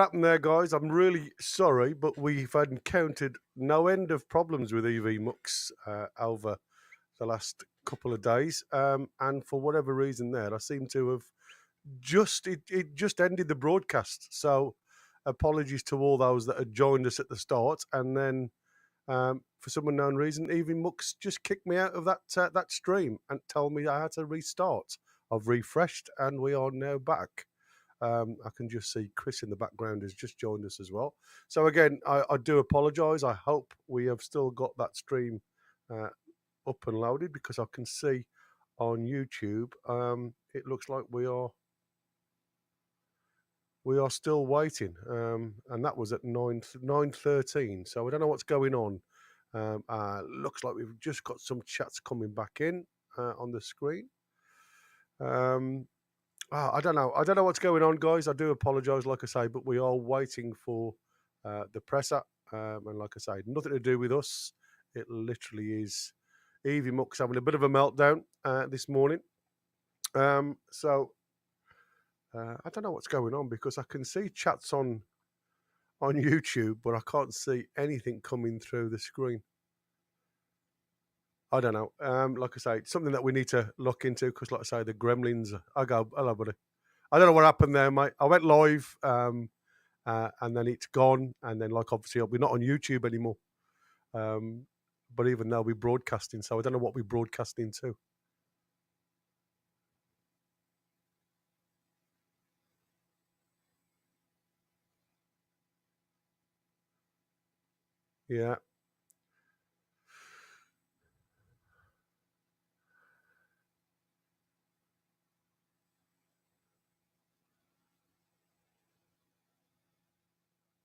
happened there, guys. I'm really sorry, but we've encountered no end of problems with EV Mux over the last couple of days. And for whatever reason there, I seem to have it just ended the broadcast. So apologies to all those that had joined us at the start. And then for some unknown reason, EV Mux just kicked me out of that stream and told me I had to restart. I've refreshed and we are now back. I can just see Chris in the background has just joined us as well. So again, I do apologise. I hope we have still got that stream up and loaded, because I can see on YouTube it looks like we are still waiting, and that was at 9:13. So I don't know what's going on. Looks like we've just got some chats coming back in on the screen. I don't know. I don't know what's going on, guys. I do apologise, like I say, but we are waiting for the presser. And like I say, nothing to do with us. It literally is Evie Mux having a bit of a meltdown this morning. So I don't know what's going on, because I can see chats on YouTube, but I can't see anything coming through the screen. I don't know. Like I say, it's something that we need to look into, because, like I say, the gremlins. I go, hello, buddy. I don't know what happened there, mate. I went live, and then it's gone, and then, like, obviously, we're not on YouTube anymore. But even though we're broadcasting, so I don't know what we're broadcasting to. Yeah.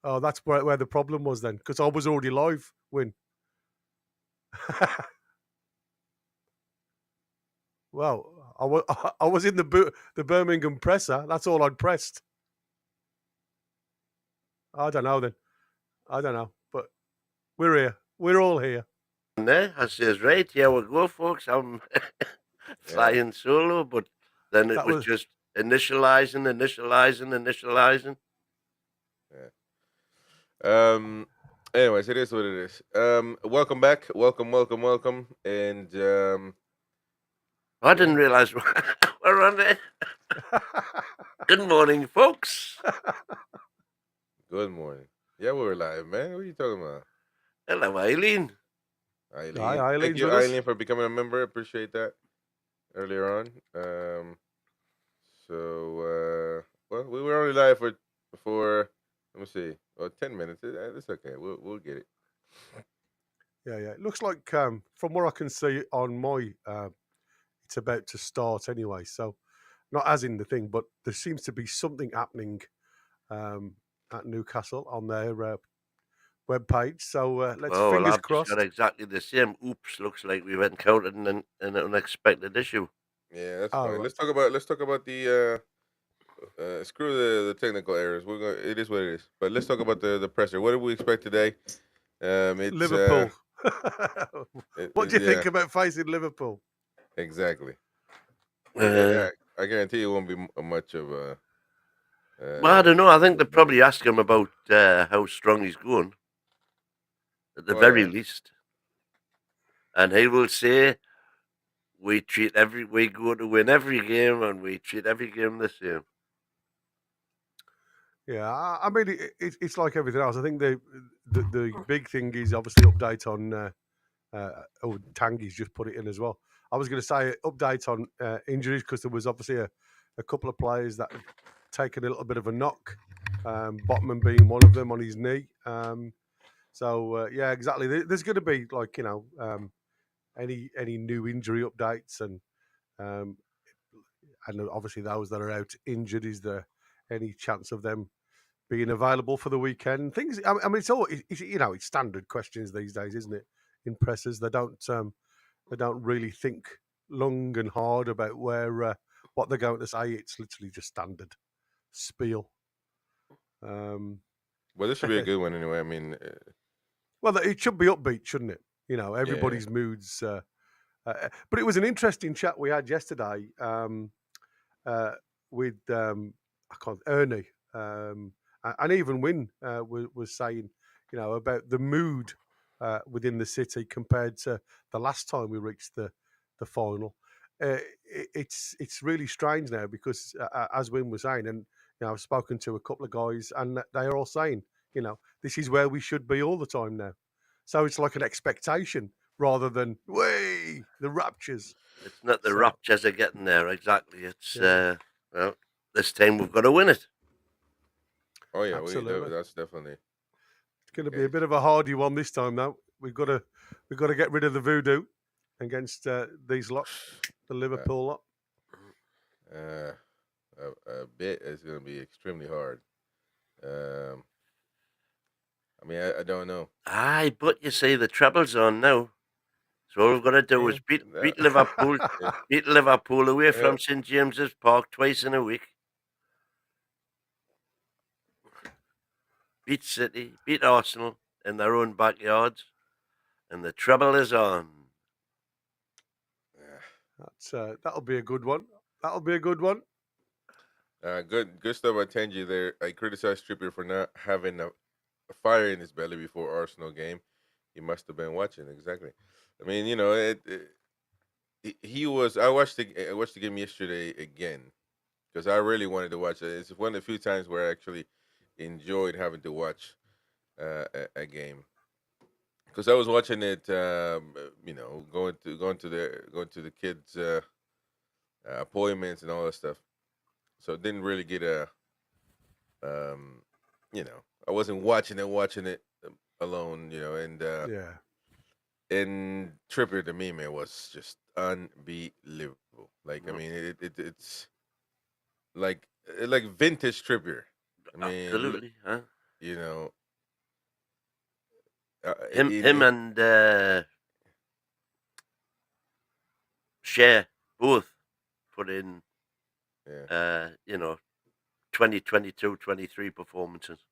Oh, that's where the problem was then, because I was already live. Win. Well, I was in the Birmingham presser. That's all I'd pressed. I don't know then. I don't know, but we're here. We're all here. There, I says, right, here we go, folks. I'm flying solo, but then it was just initializing. Yeah. Anyways, it is what it is. Welcome back. Welcome. And I didn't realize we're on there. Good morning, folks. Good morning. Yeah, we were live, man. What are you talking about? Hello, Eileen. Eileen. Hi, Eileen's Thank you, with us. Eileen, for becoming a member. Appreciate that earlier on. Well, we were only live for let me see, 10 minutes. It's okay. We'll get it. Yeah. It looks like from what I can see on my, it's about to start anyway. So not as in the thing, but there seems to be something happening at Newcastle on their webpage. So fingers I've crossed. just got exactly the same. Oops, looks like we've encountered an unexpected issue. Yeah, that's fine. Right. Let's talk about the screw the technical errors. It is what it is. But let's talk about the presser. What do we expect today? It's Liverpool. What do you think about facing Liverpool? Exactly. I guarantee it won't be much of a. Well, I don't know. I think they probably ask him about how strong he's going, at the very least, and he will say, "We go to win every game, and we treat every game the same." Yeah, I mean, it's like everything else. I think the big thing is obviously update on. Tanguy's just put it in as well. I was going to say update on injuries, because there was obviously a couple of players that had taken a little bit of a knock. Botman being one of them on his knee. Yeah, exactly. There's going to be, like, any new injury updates, and obviously those that are out injured, is there any chance of them being available for the weekend? Things. I mean, it's all it's standard questions these days, isn't it? In pressers, they don't really think long and hard about what they're going to say. It's literally just standard spiel. Well, this should be a good one anyway. I mean, well, it should be upbeat, shouldn't it? Everybody's moods. But it was an interesting chat we had yesterday with Ernie And even Wynne was saying, about the mood within the city compared to the last time we reached the final. It's really strange now because, as Wynne was saying, and I've spoken to a couple of guys, and they are all saying, this is where we should be all the time now. So it's like an expectation rather than the raptures. It's not the raptures are getting there exactly. It's well, this time we've got to win it. Oh yeah, Absolutely. that's definitely. It's going to be a bit of a hardy one this time, though. We've got to get rid of the voodoo against these lot, the Liverpool lot. A bit is going to be extremely hard. I mean, I don't know. Aye, but you see, the treble's on now. So all we've got to do is beat Liverpool, beat Liverpool away from St James's Park twice in a week. Beat City, beat Arsenal in their own backyards, and the treble is on. That'll be a good one. That'll be a good one. Good stuff by Tenji there. I criticized Trippier for not having a fire in his belly before Arsenal game. He must have been watching, exactly. I mean, he was. I watched the game yesterday again because I really wanted to watch it. It's one of the few times where I actually enjoyed having to watch a game because I was watching it. Going to the kids' appointments and all that stuff. So it didn't really get I wasn't watching it alone, and Trippier to me, man, was just unbelievable. Like, I mean, it's like vintage Trippier. I mean, absolutely, huh? Him and Shea both put in, 2022-23 performances.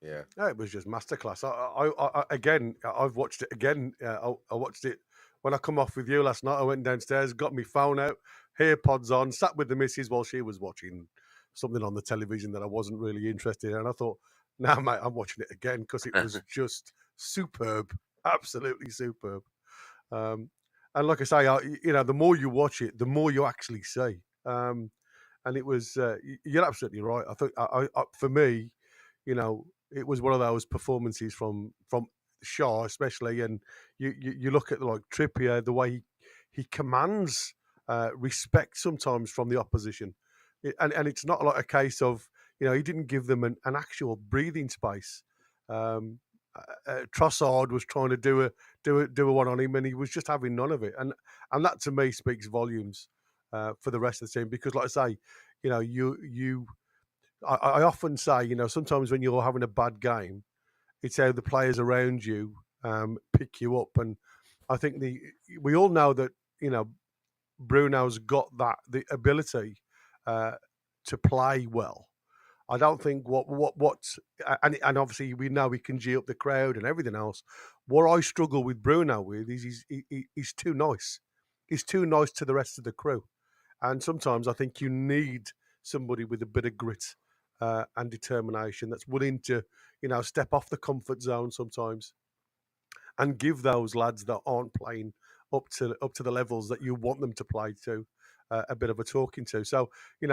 Yeah, it was just masterclass. I've watched it again. I watched it when I come off with you last night. I went downstairs, got my phone out, AirPods on, sat with the missus while she was watching something on the television that I wasn't really interested in. And I thought, nah, mate, I'm watching it again because it was just superb, absolutely superb. And like I say, the more you watch it, the more you actually see. And it was, you're absolutely right. I think, for me, it was one of those performances from Shaw, especially, and you look at like Trippier, the way he commands respect sometimes from the opposition, and it's not like a case of he didn't give them an actual breathing space. Trossard was trying to do a one on him, and he was just having none of it, and that to me speaks volumes for the rest of the team because, like I say, I often say, sometimes when you're having a bad game, it's how the players around you pick you up. And I think we all know that, Bruno's got the ability to play well. I don't think and obviously we know he can G up the crowd and everything else. What I struggle with Bruno with is he's too nice. He's too nice to the rest of the crew. And sometimes I think you need somebody with a bit of grit and determination that's willing to, step off the comfort zone sometimes and give those lads that aren't playing up to the levels that you want them to play to a bit of a talking to. So,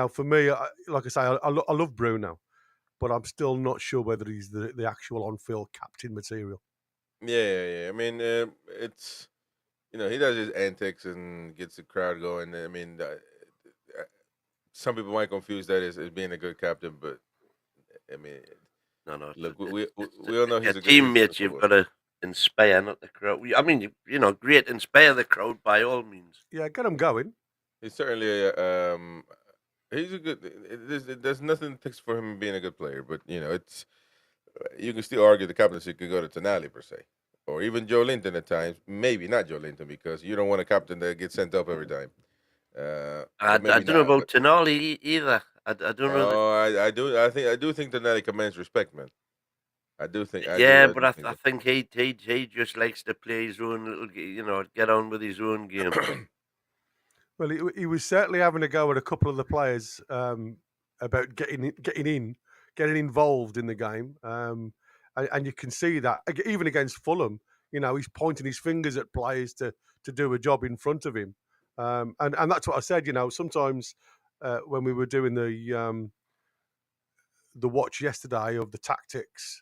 for me, like I say, I love Bruno, but I'm still not sure whether he's the actual on-field captain material. Yeah. I mean, it's he does his antics and gets the crowd going. I mean, some people might confuse that as being a good captain, but I mean, no. Look, we all know he's a teammates. You've got to inspire, not the crowd. I mean, great, inspire the crowd by all means. Yeah, get them going. He's certainly he's a good. There's nothing that takes for him being a good player, but it's you can still argue the captaincy could go to Tonali per se, or even Joe Linton at times. Maybe not Joe Linton because you don't want a captain that gets sent up every time. I don't know about Tonali either. I don't know. Oh, I do. I do think Tonali commands respect, man. I do think. I think he just likes to play his own little, get on with his own game. Well, he was certainly having a go at a couple of the players about getting involved in the game, and you can see that even against Fulham. He's pointing his fingers at players to do a job in front of him, and that's what I said. Sometimes when we were doing the watch yesterday of the tactics.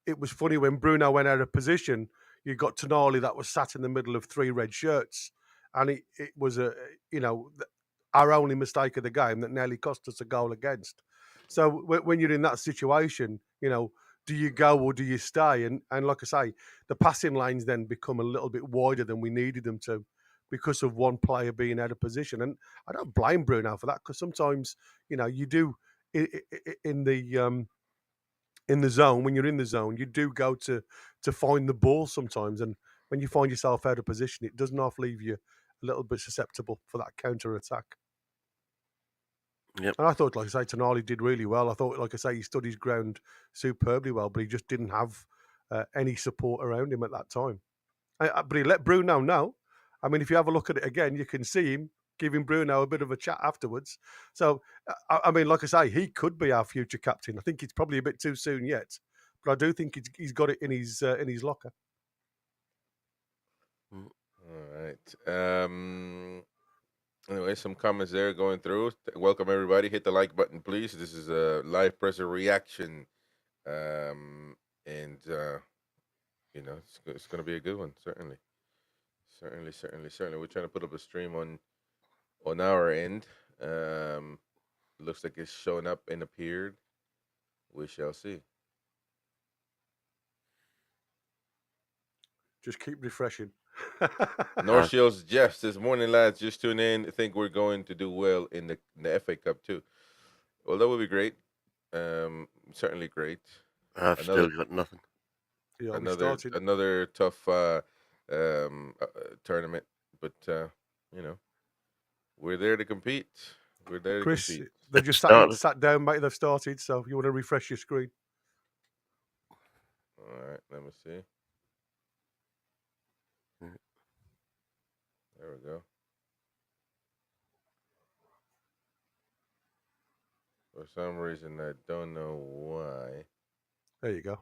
It was funny when Bruno went out of position. You got Tonali that was sat in the middle of 3 red shirts, and it was our only mistake of the game that nearly cost us a goal against. So when you're in that situation, do you go or do you stay? And like I say, the passing lanes then become a little bit wider than we needed them to because of one player being out of position. And I don't blame Bruno for that, because sometimes you do in the zone, when you're in the zone, you do go to find the ball sometimes, and when you find yourself out of position, it does not leave you a little bit susceptible for that counter attack. Yep. And I thought, like I say, Tonali did really well. I thought, like I say, he stood his ground superbly well, but he just didn't have any support around him at that time. But he let Bruno know. I mean, if you have a look at it again, you can see him giving Bruno a bit of a chat afterwards. So, I mean, like I say, he could be our future captain. I think it's probably a bit too soon yet, but I do think he's got it in his locker. All right. Anyway, some comments there going through. Welcome everybody. Hit the like button, please. This is a live presser reaction, and it's going to be a good one. Certainly. We're trying to put up a stream on our end. Looks like it's showing up and appeared. We shall see. Just keep refreshing. North Shields Jeff says, morning lads, just tune in. I think we're going to do well in the FA Cup too. Well, that would be great. Certainly great. I've still got nothing. Yeah, another tough tournament, but we're there to compete. We're there Chris, to compete. They've just sat down, mate. They've started, so if you want to refresh your screen. All right, let me see. There we go. For some reason, I don't know why. There you go.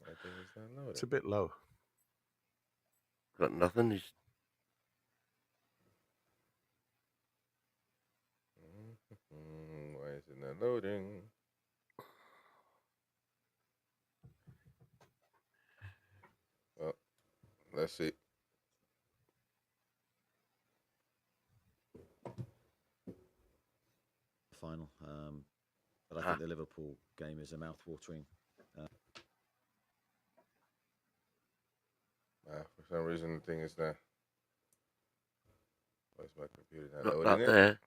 I think it's not loaded. It's a bit low. Got nothing. Why is it not loading? Well, let's see. Final, but I think the Liverpool game is a mouth-watering. For some reason, the thing is not. Why is my computer not Not loading it? there.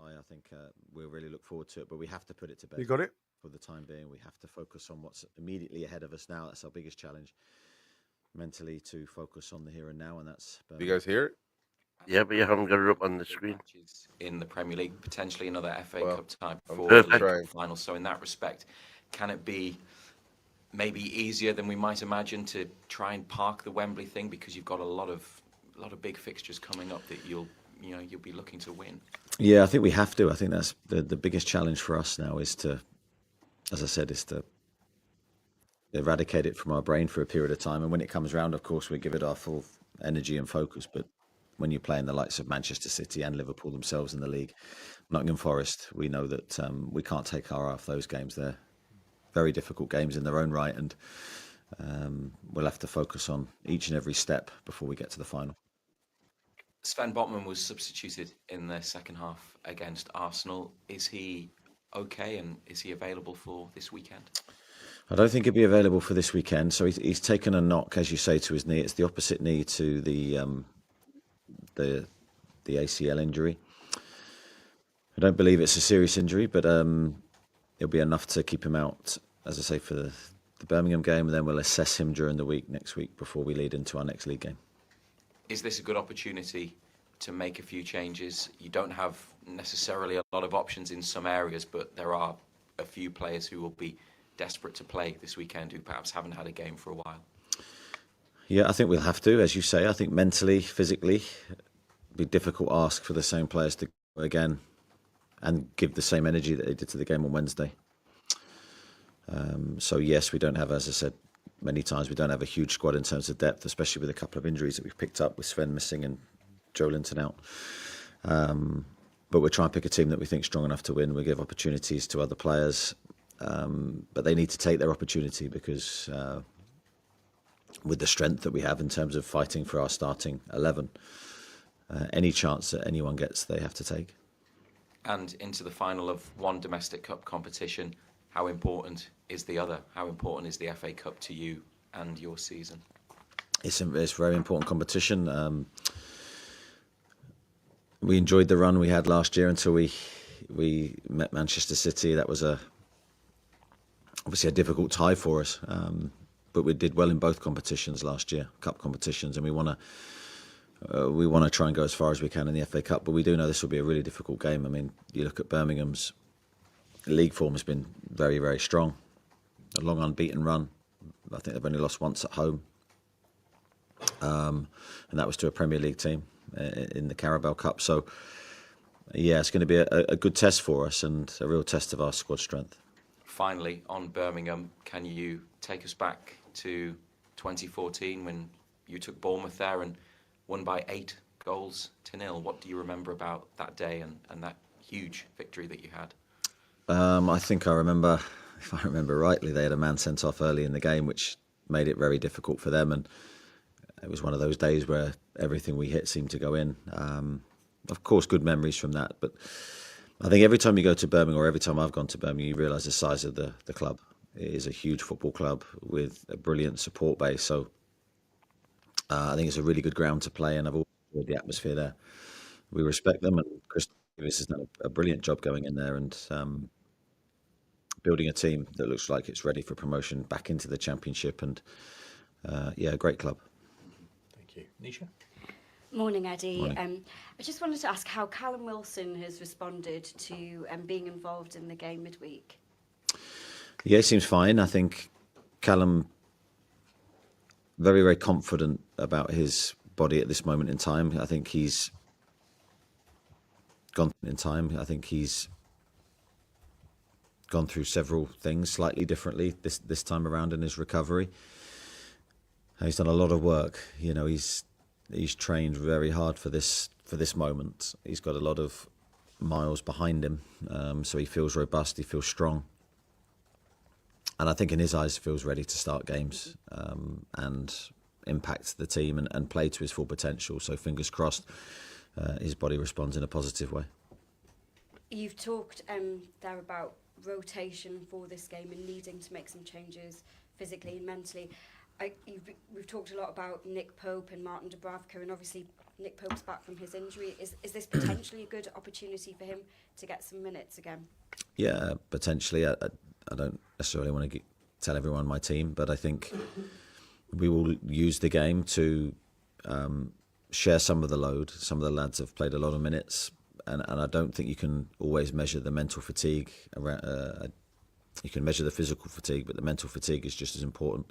I think we'll really look forward to it, but we have to put it to bed. You got it? For the time being, we have to focus on what's immediately ahead of us now. That's our biggest challenge, mentally, to focus on the here and now, and that's... Do you guys hear it? Yeah, but you haven't got it up on the screen. In the Premier League, potentially another FA Cup tie before perfect. the League Cup final. So in that respect, can it be maybe easier than we might imagine to try and park the Wembley thing, because you've got a lot of big fixtures coming up that you'll be looking to win? Yeah, I think we have to. I think that's the biggest challenge for us now, is to, as I said, is to eradicate it from our brain for a period of time. And when it comes around, of course, we give it our full energy and focus. But when you're playing the likes of Manchester City and Liverpool themselves in the league, Nottingham Forest, we know that we can't take our eye off those games. They're very difficult games in their own right, and we'll have to focus on each and every step before we get to the final. Sven Botman was substituted in the second half against Arsenal. Is he okay, and is he available for this weekend? I don't think he'll be available for this weekend. So he's taken a knock, as you say, to his knee. It's the opposite knee to the ACL injury. I don't believe it's a serious injury, but it'll be enough to keep him out, as I say, for the Birmingham game, and then we'll assess him during the week next week before we lead into our next league game. Is this a good opportunity to make a few changes? You don't have necessarily a lot of options in some areas, but there are a few players who will be desperate to play this weekend who perhaps haven't had a game for a while. Yeah, I think we'll have to, as you say. I think mentally, physically, it'd be a difficult ask for the same players to go again and give the same energy that they did to the game on Wednesday. So yes, we don't have, as I said many times, we don't have a huge squad in terms of depth, especially with a couple of injuries that we've picked up with Sven missing and Joe Linton out. But we're trying to pick a team that we think is strong enough to win. We give opportunities to other players, but they need to take their opportunity because with the strength that we have in terms of fighting for our starting 11, any chance that anyone gets, they have to take. And into the final of one domestic cup competition, how important is the other? How important is the FA Cup to you and your season? It's a very important competition. We enjoyed the run we had last year until we met Manchester City. That was obviously a difficult tie for us, but we did well in both competitions last year, cup competitions, and we want to try and go as far as we can in the FA Cup. But we do know this will be a really difficult game. I mean, you look at Birmingham's league form has been very, very strong. A long unbeaten run. I think they've only lost once at home, and that was to a Premier League team in the Carabao Cup. So, yeah, it's going to be a good test for us and a real test of our squad strength. Finally, on Birmingham, can you take us back to 2014 when you took Bournemouth there and won by 8-0? What do you remember about that day and that huge victory that you had? I think I remember, if I remember rightly, they had a man sent off early in the game, which made it very difficult for them. And it was one of those days where everything we hit seemed to go in. Of course, good memories from that. But I think every time you go to Birmingham, or every time I've gone to Birmingham, you realise the size of the club. It is a huge football club with a brilliant support base. So I think it's a really good ground to play, and I've always enjoyed the atmosphere there. We respect them, and Chris Davis has done a brilliant job going in there and building a team that looks like it's ready for promotion back into the Championship. And a great club. Thank you. Nisha? Morning, Eddie. Morning. I just wanted to ask how Callum Wilson has responded to being involved in the game midweek. Yeah, he seems fine. I think Callum, very, very confident about his body at this moment in time. I think he's gone through several things slightly differently this time around in his recovery. He's done a lot of work. You know, he's trained very hard for this moment. He's got a lot of miles behind him, so he feels robust. He feels strong, and I think in his eyes, feels ready to start games and impact the team and play to his full potential. So fingers crossed, his body responds in a positive way. You've talked there about rotation for this game and needing to make some changes physically and mentally. We've talked a lot about Nick Pope and Martin Dubravka, and obviously Nick Pope's back from his injury. Is this potentially a good opportunity for him to get some minutes again? Yeah, potentially. I don't necessarily want to tell everyone my team, but I think we will use the game to share some of the load. Some of the lads have played a lot of minutes, and I don't think you can always measure the mental fatigue. You can measure the physical fatigue, but the mental fatigue is just as important,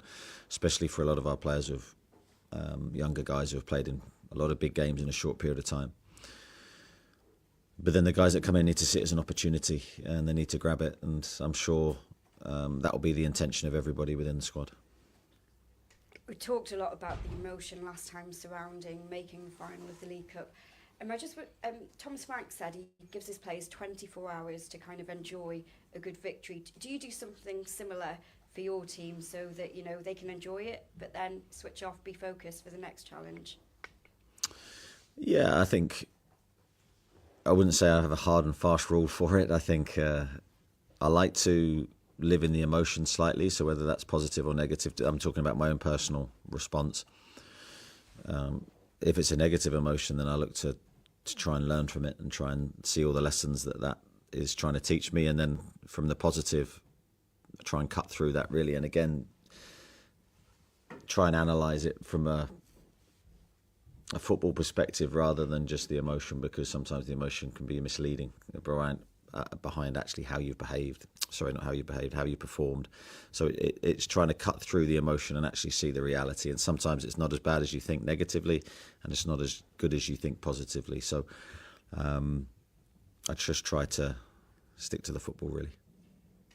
especially for a lot of our players of younger guys who have played in a lot of big games in a short period of time. But then the guys that come in need to see it as an opportunity, and they need to grab it, and I'm sure that will be the intention of everybody within the squad. We talked a lot about the emotion last time surrounding making the final of the League Cup. Thomas Frank said he gives his players 24 hours to kind of enjoy a good victory. Do you do something similar for your team so that, you know, they can enjoy it, but then switch off, be focused for the next challenge? Yeah, I think I wouldn't say I have a hard and fast rule for it. I think I like to live in the emotion slightly, so whether that's positive or negative, I'm talking about my own personal response. If it's a negative emotion, then I look to try and learn from it and try and see all the lessons that is trying to teach me, and then from the positive, try and cut through that really, and again try and analyse it from a football perspective rather than just the emotion, because sometimes the emotion can be misleading. Brian, behind actually how you've behaved. Sorry, not how you behaved, how you performed. So it's trying to cut through the emotion and actually see the reality. And sometimes it's not as bad as you think negatively, and it's not as good as you think positively. So I just try to stick to the football, really.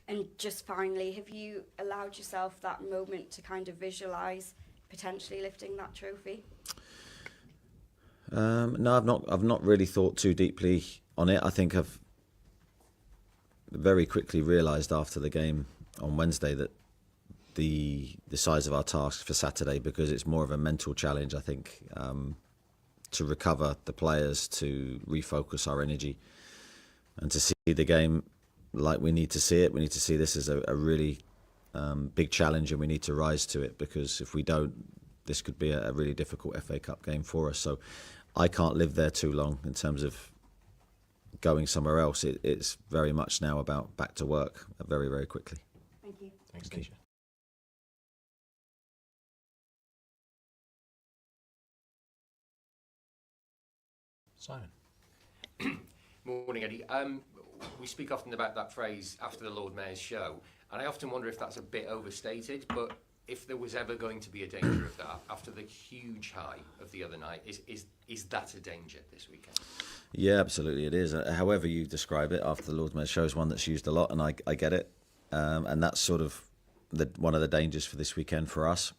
And just finally, have you allowed yourself that moment to kind of visualise potentially lifting that trophy? No, I've not really thought too deeply on it. I think I've very quickly realised after the game on Wednesday that the size of our task for Saturday, because it's more of a mental challenge, I think, to recover the players, to refocus our energy, and to see the game like we need to see it. We need to see this as a really big challenge, and we need to rise to it, because if we don't, this could be a really difficult FA Cup game for us. So I can't live there too long in terms of going somewhere else. It's very much now about back to work very, very quickly. Thank you. Thanks, Thank you. Nisha. Simon. Morning, Eddie. We speak often about that phrase, after the Lord Mayor's show, and I often wonder if that's a bit overstated, but if there was ever going to be a danger of that, after the huge high of the other night, is that a danger this weekend? Yeah, absolutely it is. However you describe it, after the Lord Mayor's show is one that's used a lot, and I get it. And that's sort of one of the dangers for this weekend for us.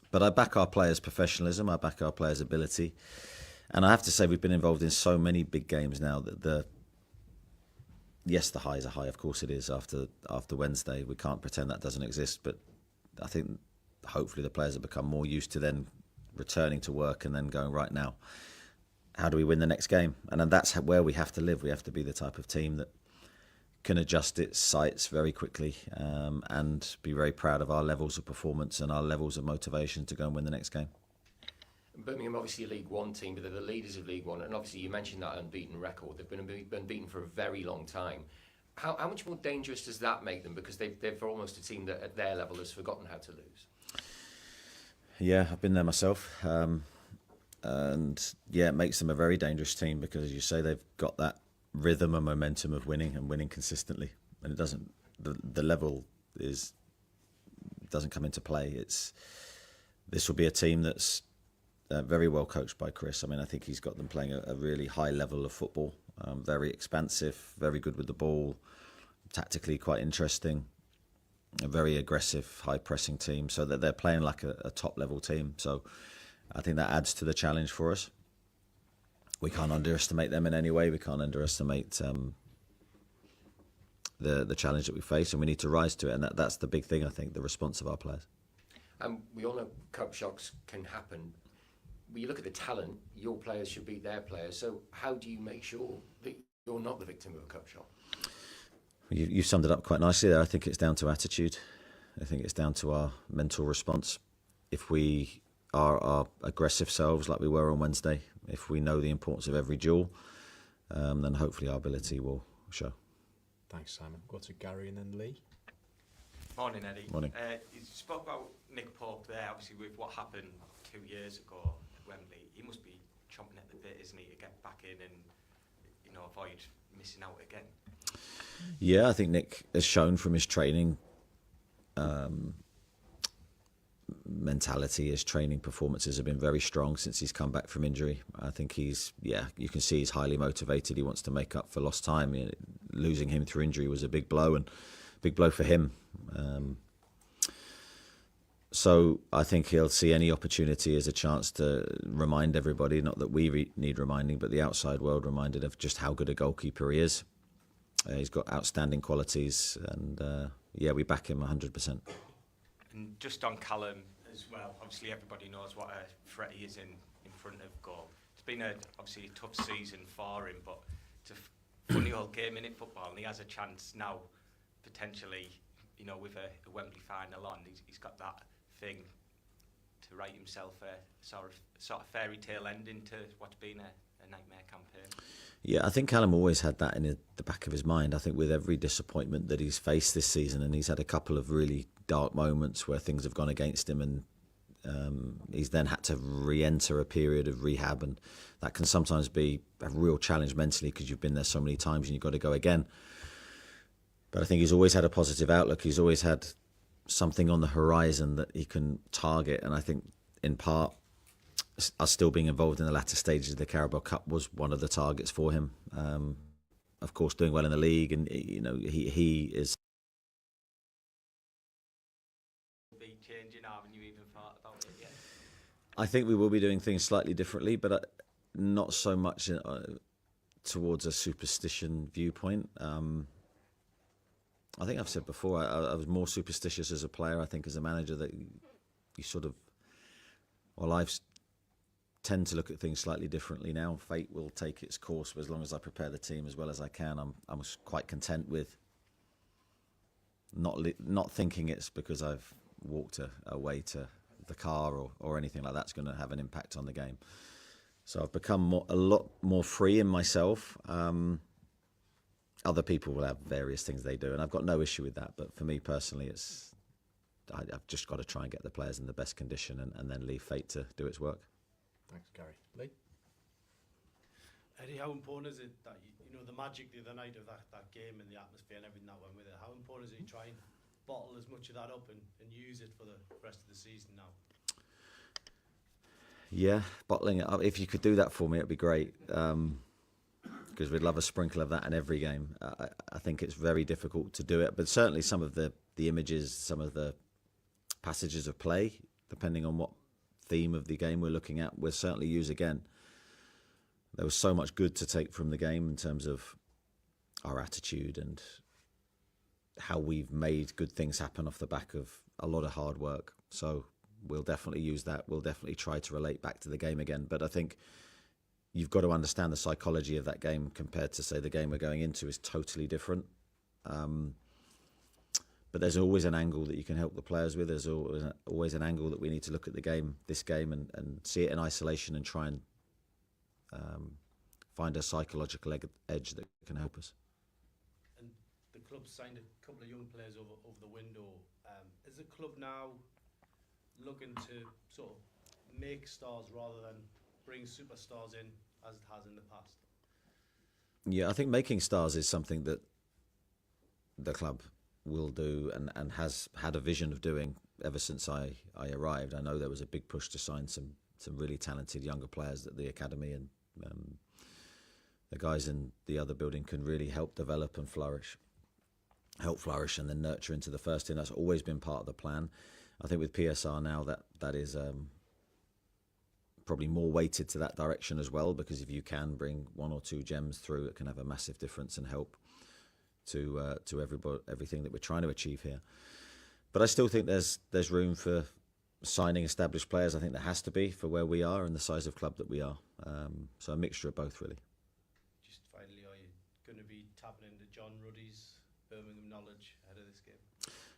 But I back our players' professionalism, I back our players' ability. And I have to say, we've been involved in so many big games now that yes, the highs are high. Of course it is after Wednesday. We can't pretend that doesn't exist. But I think hopefully the players have become more used to then returning to work and then going, right now, how do we win the next game? And then that's where we have to live. We have to be the type of team that can adjust its sights very quickly and be very proud of our levels of performance and our levels of motivation to go and win the next game. Birmingham, obviously a League One team, but they're the leaders of League One, and obviously you mentioned that unbeaten record. They've been unbeaten for a very long time. How much more dangerous does that make them? Because they're almost a team that at their level has forgotten how to lose. Yeah, I've been there myself. And yeah, it makes them a very dangerous team, because as you say, they've got that rhythm and momentum of winning and winning consistently. And it doesn't, the level doesn't come into play. This will be a team that's very well coached by Chris. I mean, I think he's got them playing a really high level of football, very expansive, very good with the ball, tactically quite interesting, a very aggressive, high pressing team, so that they're playing like a top level team. So I think that adds to the challenge for us. We can't underestimate them in any way. We can't underestimate the challenge that we face, and we need to rise to it. And that's the big thing, I think, the response of our players. We all know cup shocks can happen. When you look at the talent, your players should beat their players. So how do you make sure that you're not the victim of a cup shock? You summed it up quite nicely there. I think it's down to attitude. I think it's down to our mental response. If we are our aggressive selves like we were on Wednesday, if we know the importance of every duel, then hopefully our ability will show. Thanks, Simon. Go to Gary and then Lee. Morning, Eddie. Morning. You spoke about Nick Pope there, obviously with what happened 2 years ago at Wembley. He must be chomping at the bit, isn't he, to get back in and, avoid missing out again. Yeah, I think Nick has shown from his training mentality, his training performances have been very strong since he's come back from injury. I think you can see he's highly motivated. He wants to make up for lost time. Losing him through injury was a big blow, and big blow for him. So I think he'll see any opportunity as a chance to remind everybody, not that we need reminding, but the outside world reminded of just how good a goalkeeper he is. He's got outstanding qualities, and we back him 100%. And just on Callum as well, obviously everybody knows what a threat he is in front of goal. It's been obviously a tough season for him, but it's a funny old game in it, football, and he has a chance now, potentially, with a Wembley final on. He's got that thing to write himself a sort of fairy tale ending to what's been a nightmare campaign. Yeah, I think Callum always had that in the back of his mind. I think with every disappointment that he's faced this season, and he's had a couple of really dark moments where things have gone against him, and He's then had to re-enter a period of rehab, and that can sometimes be a real challenge mentally because you've been there so many times and you've got to go again. But I think he's always had a positive outlook. He's always had something on the horizon that he can target, and I think in part us still being involved in the latter stages of the Carabao Cup was one of the targets for him. Of course, doing well in the league, and he is. Be changing, haven't you even thought about it yet? I think we will be doing things slightly differently, but not so much towards a superstition viewpoint. I think I've said before, I was more superstitious as a player. I think as a manager that you sort of, well, I tend to look at things slightly differently now. Fate will take its course, but as long as I prepare the team as well as I can, I'm quite content with not thinking it's because I've walked away to the car or anything like that's going to have an impact on the game. So I've become a lot more free in myself. Other people will have various things they do, and I've got no issue with that. But for me personally, I've just got to try and get the players in the best condition and then leave fate to do its work. Thanks, Gary. Lee? Eddie, how important is it that, the magic the other night of that game and the atmosphere and everything that went with it, how important is it you try and bottle as much of that up and use it for the rest of the season now? Yeah, bottling it up. If you could do that for me, it'd be great. Because we'd love a sprinkle of that in every game. I think it's very difficult to do it, but certainly some of the images, some of the passages of play, depending on what theme of the game we're looking at, we'll certainly use again. There was so much good to take from the game in terms of our attitude and how we've made good things happen off the back of a lot of hard work. So we'll definitely use that. We'll definitely try to relate back to the game again. But I think you've got to understand the psychology of that game compared to, say, the game we're going into is totally different. But there's always an angle that you can help the players with. There's always an angle that we need to look at this game, and see it in isolation and try and find a psychological edge that can help us. And the club signed a couple of young players over the window. Is the club now looking to sort of make stars rather than bring superstars in as it has in the past? Yeah, I think making stars is something that the club will do and has had a vision of doing ever since I arrived. I know there was a big push to sign some really talented younger players at the academy, and the guys in the other building can really help develop and flourish and then nurture into the first team. That's always been part of the plan. I think with PSR now that is probably more weighted to that direction as well, because if you can bring one or two gems through, it can have a massive difference and help to everything that we're trying to achieve here. But I still think there's room for signing established players. I think there has to be for where we are and the size of club that we are. So a mixture of both, really. Just finally, are you going to be tapping into John Ruddy's Birmingham knowledge ahead of this game?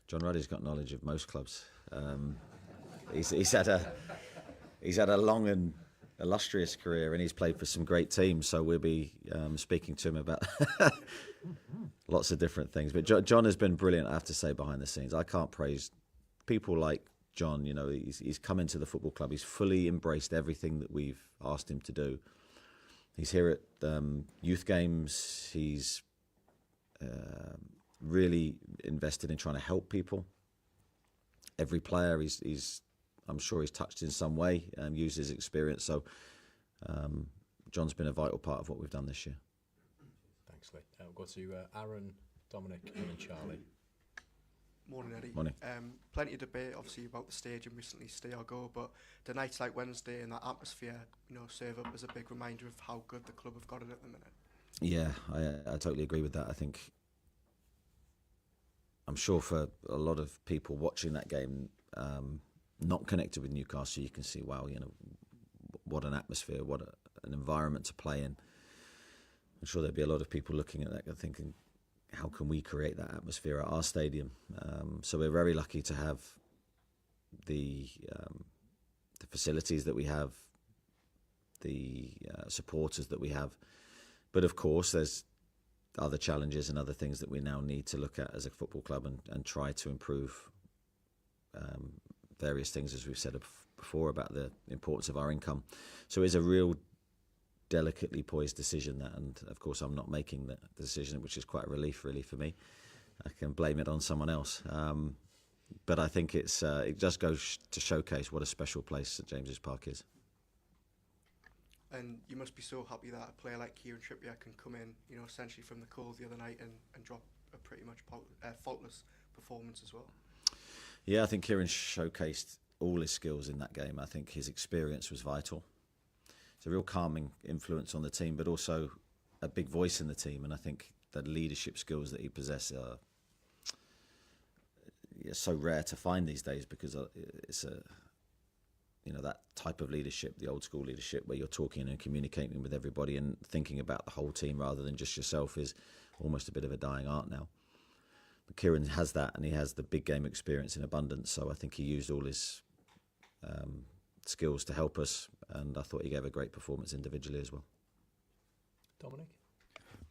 John Ruddy's got knowledge of most clubs. He's had a long and illustrious career, and he's played for some great teams. So we'll be speaking to him about lots of different things. But John has been brilliant, I have to say, behind the scenes. I can't praise people like John. He's come into the football club. He's fully embraced everything that we've asked him to do. He's here at youth games. He's really invested in trying to help people. Every player, I'm sure he's touched in some way and used his experience. So John's been a vital part of what we've done this year. Thanks, Lee. We'll go to Aaron, Dominic, and then Charlie. Morning, Eddie. Morning. Plenty of debate, obviously, about the stadium recently, stay or go, but the nights like Wednesday and that atmosphere, serve up as a big reminder of how good the club have got it at the minute. Yeah, I totally agree with that. I think, I'm sure for a lot of people watching that game, not connected with Newcastle, you can see, wow, what an atmosphere, what an environment to play in. I'm sure there'd be a lot of people looking at that and thinking, how can we create that atmosphere at our stadium? So we're very lucky to have the facilities that we have, the supporters that we have. But of course, there's other challenges and other things that we now need to look at as a football club and try to improve various things, as we've said before, about the importance of our income. So it's a real delicately poised decision, that, and of course I'm not making the decision, which is quite a relief really for me. I can blame it on someone else. But I think it just goes to showcase what a special place St James's Park is. And you must be so happy that a player like Kieran Trippier can come in, essentially from the cold the other night and drop a pretty much faultless performance as well. Yeah, I think Kieran showcased all his skills in that game. I think his experience was vital. It's a real calming influence on the team, but also a big voice in the team. And I think the leadership skills that he possesses are so rare to find these days, because it's that type of leadership, the old school leadership, where you're talking and communicating with everybody and thinking about the whole team rather than just yourself, is almost a bit of a dying art now. But Kieran has that, and he has the big game experience in abundance. So I think he used all his skills to help us, and I thought he gave a great performance individually as well. Dominic?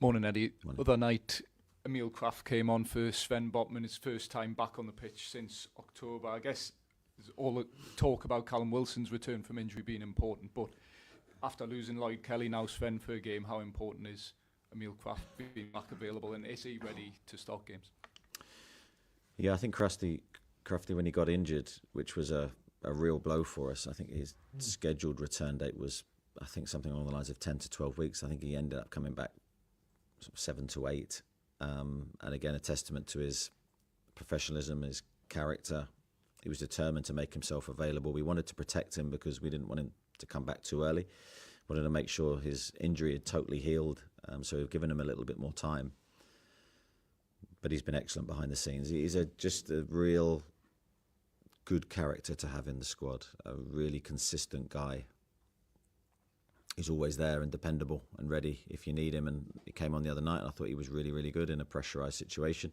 Morning, Eddie. Morning. Other night, Emil Kraft came on for Sven Botman, his first time back on the pitch since October. I guess there's all the talk about Callum Wilson's return from injury being important, but after losing Lloyd Kelly, now Sven for a game, how important is Emil Kraft being back available, and is he ready to start games? Yeah, I think Crafty, when he got injured, which was a real blow for us, I think his scheduled return date was, I think, something along the lines of 10 to 12 weeks. I think he ended up coming back sort of 7 to 8. And again, a testament to his professionalism, his character. He was determined to make himself available. We wanted to protect him because we didn't want him to come back too early. Wanted to make sure his injury had totally healed. So we've given him a little bit more time. But he's been excellent behind the scenes. He's just a real good character to have in the squad. A really consistent guy. He's always there and dependable and ready if you need him. And he came on the other night, and I thought he was really, really good in a pressurised situation.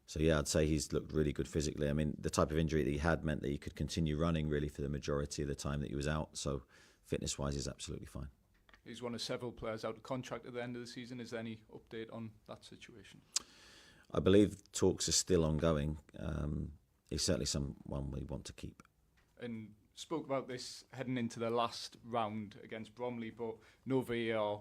So yeah, I'd say he's looked really good physically. I mean, the type of injury that he had meant that he could continue running really for the majority of the time that he was out. So fitness-wise, he's absolutely fine. He's one of several players out of contract at the end of the season. Is there any update on that situation? I believe talks are still ongoing. He's certainly someone we want to keep. And spoke about this heading into the last round against Bromley, but no VAR.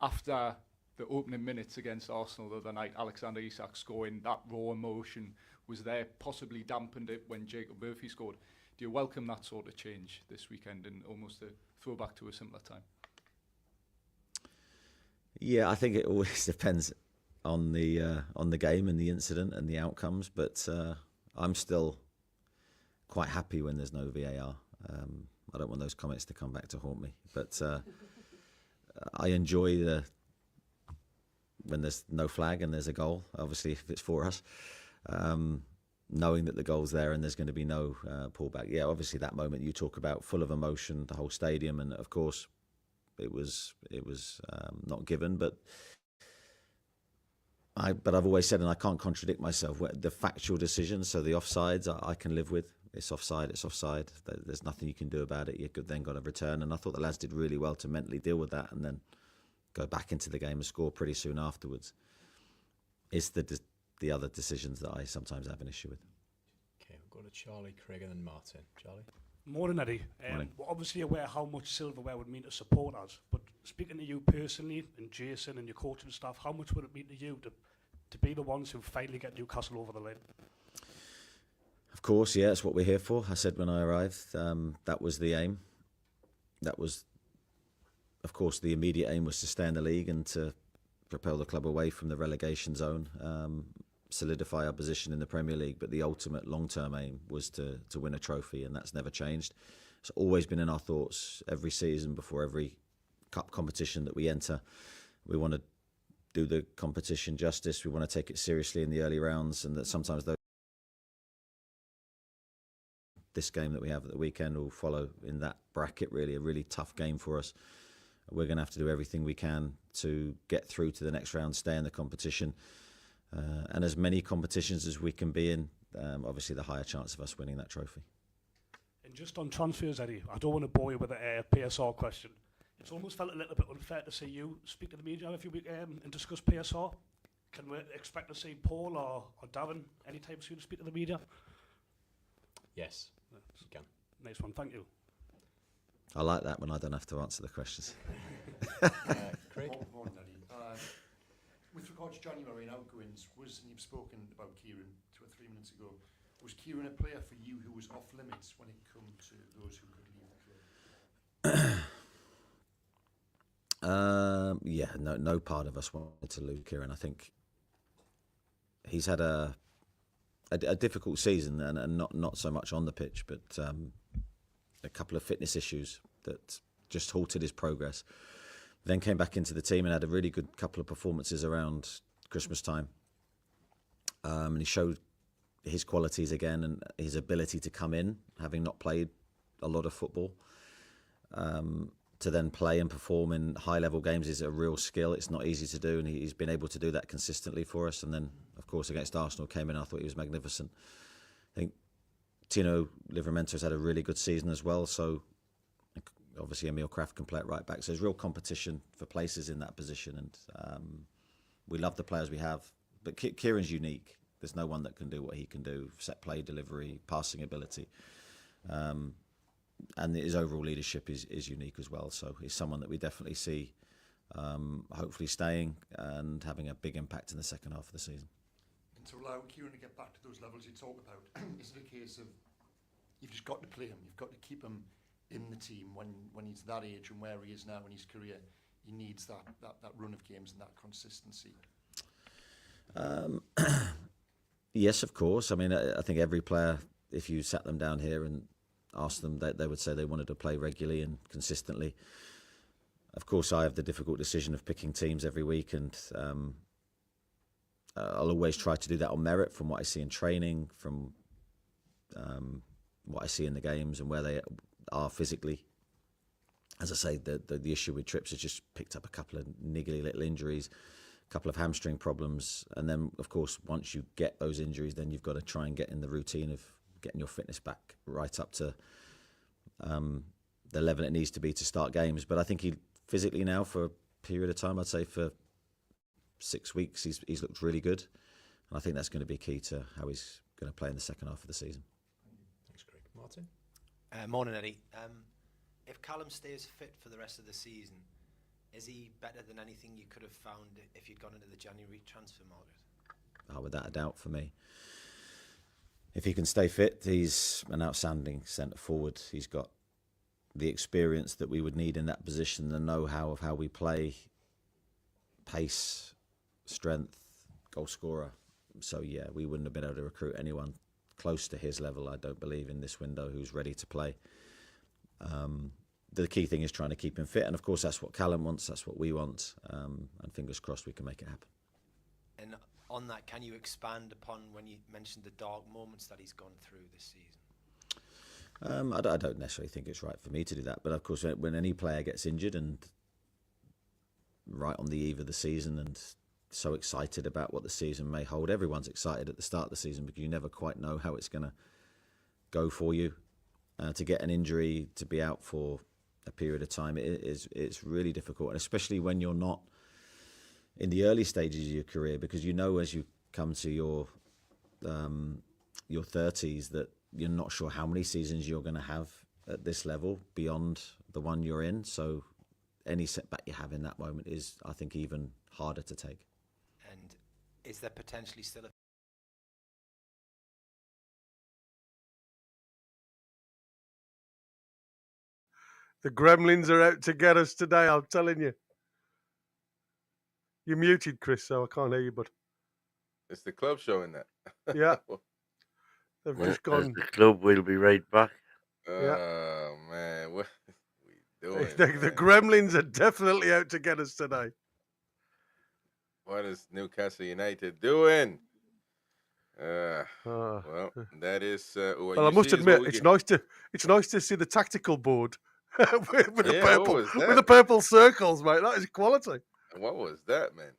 After the opening minutes against Arsenal the other night, Alexander Isak scoring, that raw emotion was there, possibly dampened it when Jacob Murphy scored. Do you welcome that sort of change this weekend and almost a throwback to a simpler time? Yeah, I think it always depends on the game and the incident and the outcomes, but I'm still quite happy when there's no VAR. I don't want those comments to come back to haunt me, but I enjoy when there's no flag and there's a goal, obviously if it's for us, knowing that the goal's there and there's going to be no pullback. Yeah, obviously that moment you talk about, full of emotion, the whole stadium, and of course it was not given, but I've always said, and I can't contradict myself, the factual decisions, so the offsides I can live with. It's offside, it's offside. There's nothing you can do about it. You could then got to return, and I thought the lads did really well to mentally deal with that and then go back into the game and score pretty soon afterwards. It's the other decisions that I sometimes have an issue with. Okay, we'll go to Charlie, Craig, and then Martin. Charlie? Morning, Eddie. Morning. We're obviously aware how much silverware would mean to supporters, but speaking to you personally and Jason and your coaching staff, how much would it mean to you to be the ones who finally get Newcastle over the line? Of course, yeah, that's what we're here for. I said when I arrived, that was the aim. That was, of course, the immediate aim was to stay in the league and to propel the club away from the relegation zone, solidify our position in the Premier League. But the ultimate long-term aim was to win a trophy, and that's never changed. It's always been in our thoughts every season before every cup competition that we enter. We want to do the competition justice. We want to take it seriously in the early rounds, and that sometimes this game that we have at the weekend will follow in that bracket, really, a really tough game for us. We're going to have to do everything we can to get through to the next round, stay in the competition, and as many competitions as we can be in, obviously the higher chance of us winning that trophy. And just on transfers, Eddie, I don't want to bore you with a PSR question. It's almost felt a little bit unfair to see you speak to the media every week and discuss PSR. Can we expect to see Paul or Darren anytime soon speak to the media? Yes, you can. Nice one, thank you. I like that when I don't have to answer the questions. Craig? Morning, Eddie. With regard to January and outgoings, and you've spoken about Kieran 2 or 3 minutes ago, was Kieran a player for you who was off limits when it come to those who could leave the club? Yeah, no part of us wanted to lose Kieran. I think he's had a difficult season, and not so much on the pitch, but a couple of fitness issues that just halted his progress. Then came back into the team and had a really good couple of performances around Christmas time. And he showed his qualities again and his ability to come in, having not played a lot of football. To then play and perform in high-level games is a real skill. It's not easy to do, and he's been able to do that consistently for us. And then, of course, against Arsenal came in, I thought he was magnificent. I think Tino Livramento's had a really good season as well, so obviously Emil Kraft can play it right back. So there's real competition for places in that position, and we love the players we have. But Kieran's unique. There's no one that can do what he can do, set play, delivery, passing ability. And his overall leadership is unique as well. So he's someone that we definitely see hopefully staying and having a big impact in the second half of the season. And to allow Kieran to get back to those levels you talk about, is it a case of you've just got to play him, you've got to keep him in the team when he's that age and where he is now in his career? He needs that run of games and that consistency. Yes, of course. I mean, I think every player, if you sat them down here and asked them, they would say they wanted to play regularly and consistently. Of course, I have the difficult decision of picking teams every week, and I'll always try to do that on merit from what I see in training, from what I see in the games and where they are physically. As I say, the issue with Trips has just picked up a couple of niggly little injuries, a couple of hamstring problems, and then, of course, once you get those injuries, then you've got to try and get in the routine of getting your fitness back right up to the level it needs to be to start games. But I think he physically now, for a period of time, I'd say for 6 weeks, he's looked really good. And I think that's going to be key to how he's going to play in the second half of the season. Thanks, Craig. Martin? Morning, Eddie. If Callum stays fit for the rest of the season, is he better than anything you could have found if you'd gone into the January transfer market? Without a doubt for me. If he can stay fit, he's an outstanding centre forward. He's got the experience that we would need in that position, the know-how of how we play, pace, strength, goal scorer. So yeah, we wouldn't have been able to recruit anyone close to his level, I don't believe, in this window who's ready to play. The key thing is trying to keep him fit, and of course that's what Callum wants, that's what we want, and fingers crossed we can make it happen. And on that, can you expand upon when you mentioned the dark moments that he's gone through this season? I don't necessarily think it's right for me to do that, but of course when any player gets injured and right on the eve of the season and so excited about what the season may hold, everyone's excited at the start of the season because you never quite know how it's going to go for you. To get an injury, to be out for a period of time, it's really difficult, and especially when you're not in the early stages of your career, because you know as you come to your 30s that you're not sure how many seasons you're going to have at this level beyond the one you're in. So any setback you have in that moment is, I think, even harder to take. And is there potentially still a The gremlins are out to get us today, I'm telling you. You're muted, Chris, so I can't hear you, but It's the club showing that. yeah. They've just gone. The club will be right back. Oh, man. What are we doing? The gremlins are definitely out to get us today. What is Newcastle United doing? Well, that is. Well, I must admit, it's nice to see the tactical board with the purple circles, mate. That is quality. What was that, man?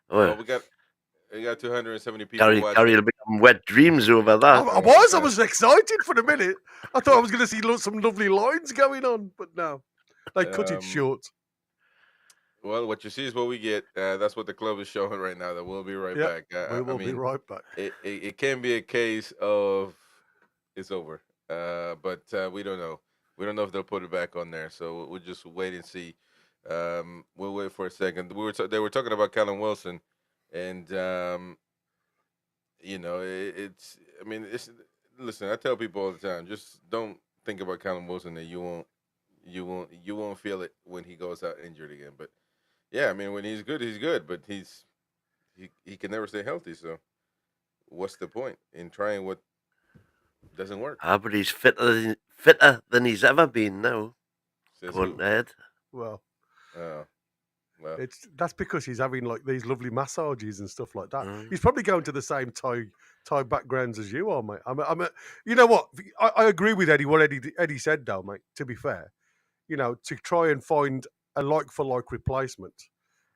Well, we got 270 people Gary watching. will become wet dreams over that. I was excited for a minute. I thought I was going to see some lovely lines going on, but no, they cut it short. Well, what you see is what we get. That's what the club is showing right now. That we'll be right back. We will be right back. It can be a case of it's over. But we don't know. We don't know if they'll put it back on there. So we'll just wait and see. We'll wait for a second. They were talking about Callum Wilson, and it's. I mean, it's. Listen, I tell people all the time, just don't think about Callum Wilson, and you won't feel it when he goes out injured again. But yeah, I mean, when he's good, he's good. But he can never stay healthy. So what's the point in trying what doesn't work? But he's fitter than he's ever been now. Says Go on, who? Ed. Well, Well, that's because he's having like these lovely massages and stuff like that. Mm. He's probably going to the same Thai backgrounds as you are, mate. You know what? I agree with Eddie. What Eddie said, though, mate. To be fair, to try and find a like for like replacement,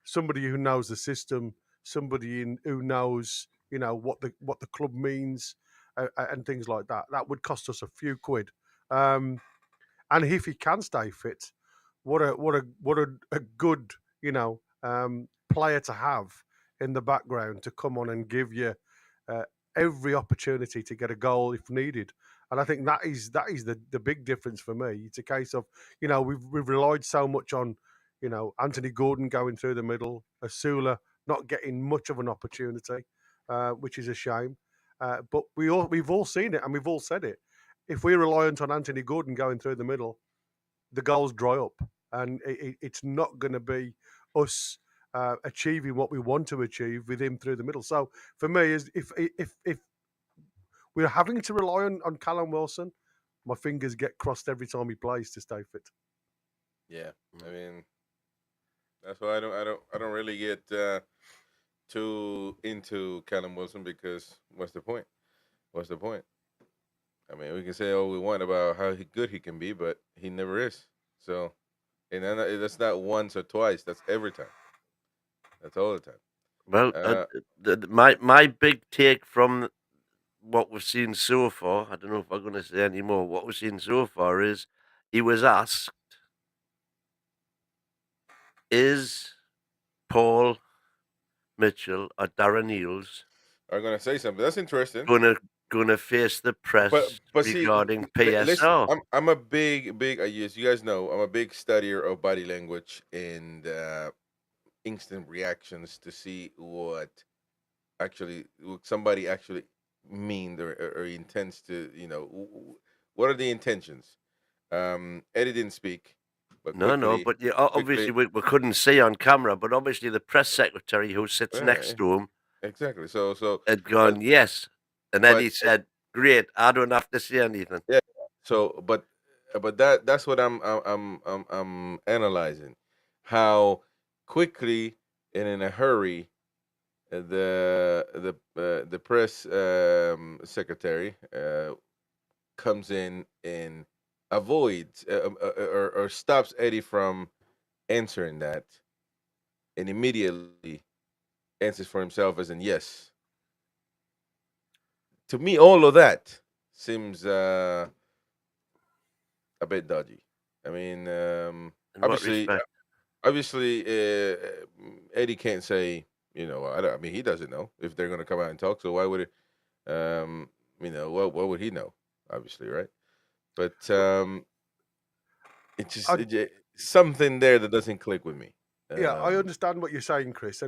somebody who knows the system, who knows what the club means, and things like that. That would cost us a few quid. And if he can stay fit, what a good player to have in the background to come on and give you every opportunity to get a goal if needed. And I think that is the big difference for me. It's a case of we've relied so much on Anthony Gordon going through the middle, Asula not getting much of an opportunity, which is a shame. But we've all seen it and we've all said it. If we're reliant on Anthony Gordon going through the middle, the goals dry up, and it's not going to be us achieving what we want to achieve with him through the middle. So for me, is if we're having to rely on Callum Wilson, my fingers get crossed every time he plays to stay fit. yeah. I mean, that's why I don't really get too into Callum Wilson, because what's the point? What's the point? I mean, we can say all we want about how good he can be, but he never is. So, and then that's not once or twice. That's every time. That's all the time. Well, my big take from what we've seen so far, I don't know if I'm going to say any more. What we've seen so far is he was asked, is Paul Mitchell or Darren Eales I'm gonna say something. That's interesting. gonna face the press But see, regarding listen, PSR? I'm a big, as you guys know, I'm a big studier of body language and instant reactions to see what somebody actually mean or intends to, what are the intentions. Eddie didn't speak, but No, but obviously we couldn't see on camera, but obviously the press secretary who sits next to him exactly. So had gone, yes. And then he said, great, I don't have to say anything. Yeah. So, but that's what I'm analyzing, how quickly and in a hurry the press secretary comes in and avoids or stops Eddie from answering that, and immediately answers for himself as in yes. To me, all of that seems a bit dodgy. I mean, obviously, Eddie can't say, I mean, he doesn't know if they're going to come out and talk. So why would it, what would he know? Obviously, right? But it's just something there that doesn't click with me. Yeah, I understand what you're saying, Chris,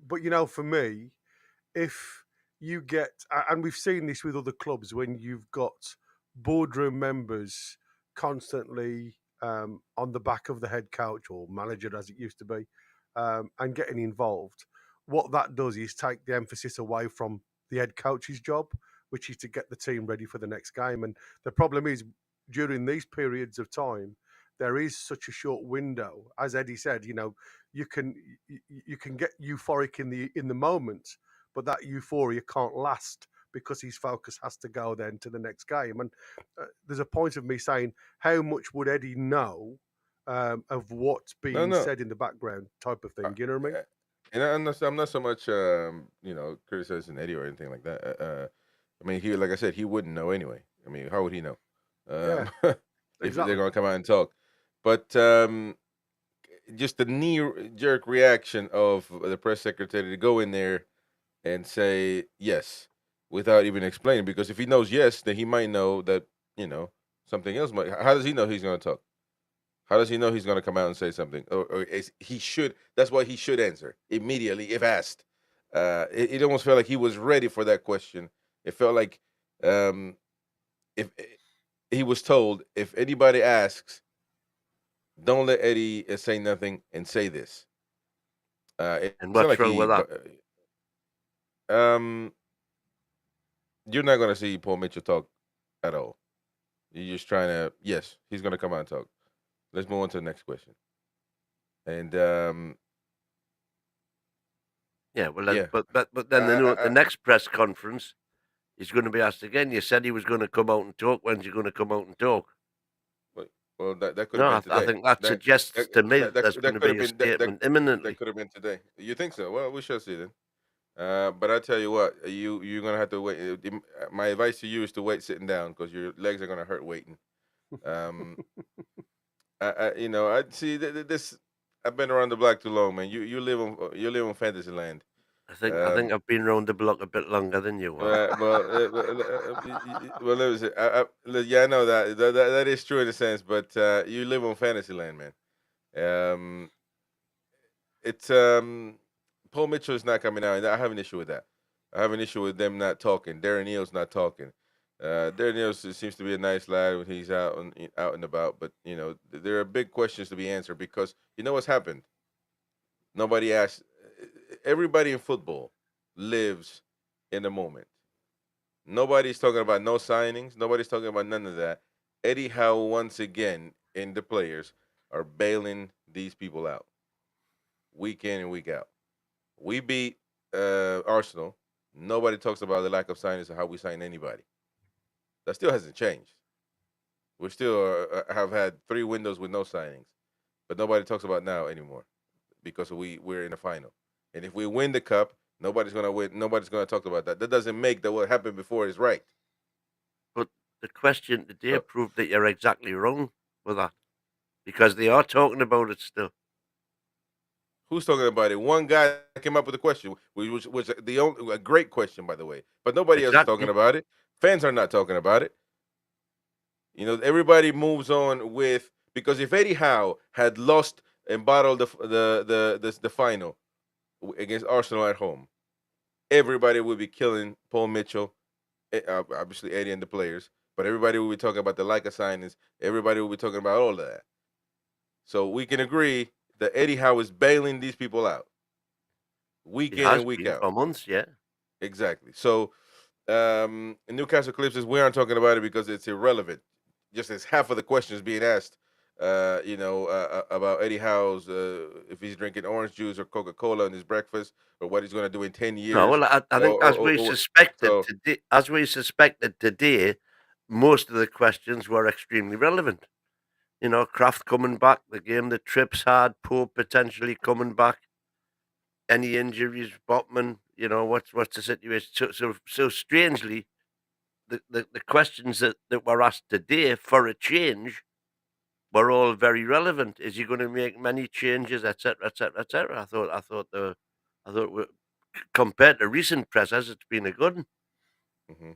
but for me, if you get, and we've seen this with other clubs, when you've got boardroom members constantly on the back of the head coach or manager, as it used to be, and getting involved, what that does is take the emphasis away from the head coach's job, which is to get the team ready for the next game. And the problem is, during these periods of time, there is such a short window. As Eddie said, you can get euphoric in the moment, but that euphoria can't last because his focus has to go then to the next game. And there's a point of me saying, how much would Eddie know of what's being said in the background, type of thing? You know what I mean? And I'm not so much, criticizing Eddie or anything like that. I mean, like I said, he wouldn't know anyway. I mean, how would he know? Yeah, if exactly. they're going to come out and talk. But just the knee-jerk reaction of the press secretary to go in there and say yes, without even explaining. Because if he knows yes, then he might know that something else might. How does he know he's going to talk? How does he know he's going to come out and say something? Or he should? That's why he should answer immediately if asked. It almost felt like he was ready for that question. It felt like if he was told, if anybody asks, don't let Eddie say nothing and say this. It's And not what's like wrong with that? You're not going to see Paul Mitchell talk at all. You're just trying to. Yes, he's going to come out and talk. Let's move on to the next question. And Yeah, well, yeah, but then the next press conference, he's going to be asked again. You said he was going to come out and talk. When's he going to come out and talk? well, that could No, have been today. I think that suggests to me that there's going to be a statement imminently. That could have been today. You think so? Well, we shall see then. But I tell you what, you're gonna have to wait. My advice to you is to wait sitting down because your legs are gonna hurt waiting. I see this. I've been around the block too long, man. You live on fantasy land. I think I've been around the block a bit longer than you are. Well, listen, yeah, I know that is true in a sense, but you live on fantasy land, man. It's Paul Mitchell is not coming out, and I have an issue with that. I have an issue with them not talking. Darren Neal's not talking. Darren Neal seems to be a nice lad when he's out and about, but there are big questions to be answered because you know what's happened. Nobody asks. Everybody in football lives in the moment. Nobody's talking about no signings. Nobody's talking about none of that. Eddie Howe once again and the players are bailing these people out week in and week out. We beat Arsenal. Nobody talks about the lack of signings or how we sign anybody. That still hasn't changed. We still have had 3 windows with no signings, but nobody talks about now anymore because we're in the final. And if we win the cup, nobody's gonna win. Nobody's gonna talk about that. That doesn't make that what happened before is right. But the question today proved that you're exactly wrong with that because they are talking about it still. Who's talking about it? One guy came up with a question, which was a great question, by the way. But nobody else is talking about it. Fans are not talking about it. Everybody moves on with because if Eddie Howe had lost and bottled the final against Arsenal at home, everybody would be killing Paul Mitchell, obviously Eddie and the players, but everybody would be talking about the like signings. Everybody would be talking about all of that. So we can agree that Eddie Howe is bailing these people out week in and week out for months. Yeah, exactly. So Newcastle Clip says we aren't talking about it because it's irrelevant. Just as half of the questions being asked, about Eddie Howe's if he's drinking orange juice or Coca-Cola in his breakfast, or what he's going to do in 10 years. No, well, I think as we suspected today, most of the questions were extremely relevant. Kraft coming back, the game that Trips had, Pope potentially coming back, any injuries, Botman, what's the situation? So strangely, the questions that were asked today for a change were all very relevant. Is he going to make many changes, etc., etc., etc.? I thought compared to recent presses, it's been a good one. Mm-hmm.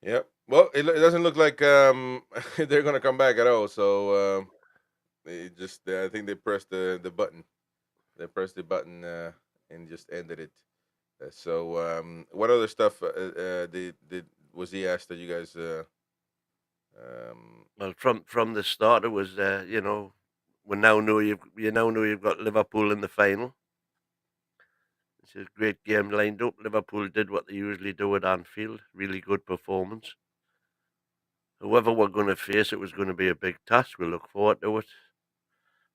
Yep. Well, it doesn't look like they're going to come back at all. So I think they pressed the button. They pressed the button and just ended it. So what other stuff was he asked that you guys? Well, from the start, it was we now know you've got Liverpool in the final. It's a great game lined up. Liverpool did what they usually do at Anfield. Really good performance. Whoever we're going to face, it was going to be a big task. We look forward to it,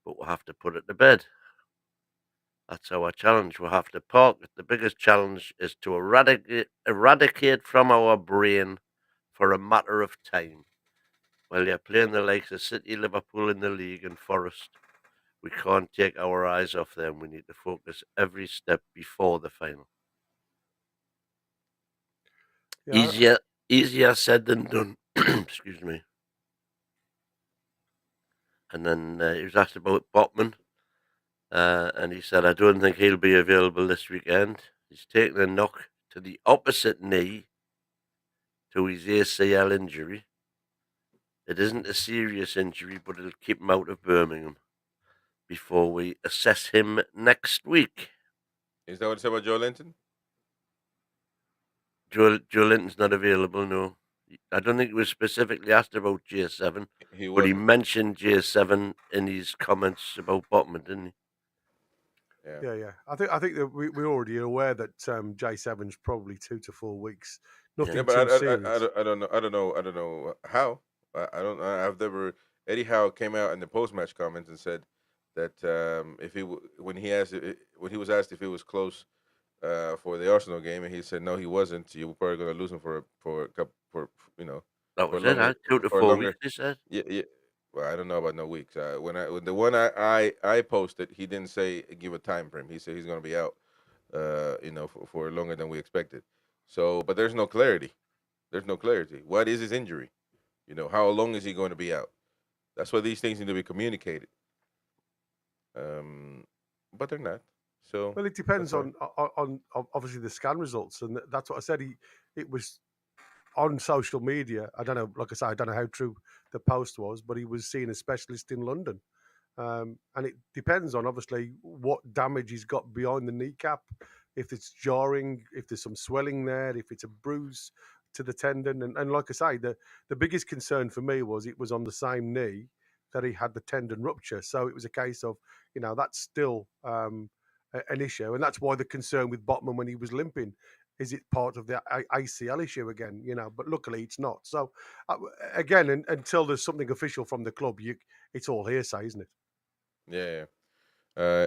but we'll have to put it to bed. That's our challenge. We'll have to park it. The biggest challenge is to eradicate from our brain for a matter of time. While you're playing the likes of City, Liverpool in the league and Forest, we can't take our eyes off them. We need to focus every step before the final. Yeah. Easier said than done. Excuse me. And then he was asked about Botman, and he said, I don't think he'll be available this weekend. He's taken a knock to the opposite knee to his ACL injury. It isn't a serious injury, but it'll keep him out of Birmingham before we assess him next week. Is that what it said about Joe Linton? Joe Linton's not available, no. I don't think he was specifically asked about J7, but he wasn't. mentioned J7 in his comments about Botman, didn't he? Yeah. I think that we're already aware that J7's probably 2 to 4 weeks. Nothing Yeah, too but serious. I don't know how. I've never. Eddie Howe came out in the post-match comments and said that if when he was asked if he was close for the Arsenal game, and he said no, he wasn't. You were probably going to lose him for a couple That for was it, huh? 2 to 4 weeks, he said. Yeah. Well, I don't know about no weeks. When the one I posted, he didn't say give a time frame. He said he's going to be out, for longer than we expected. So, but there's no clarity. There's no clarity. What is his injury? How long is he going to be out? That's why these things need to be communicated. But they're not. So Well, it depends on obviously the scan results, and that's what I said. It was on social media. I don't know. Like I said, I don't know how true the post was, but he was seen as specialist in London, and it depends on obviously what damage he's got behind the kneecap. If it's jarring, if there's some swelling there, if it's a bruise to the tendon, and like I say, the biggest concern for me was it was on the same knee that he had the tendon rupture. So it was a case of that's still an issue, and that's why the concern with Botman when he was limping. Is it part of the ACL issue again? But luckily it's not. So again, until there's something official from the club, it's all hearsay, isn't it? Yeah.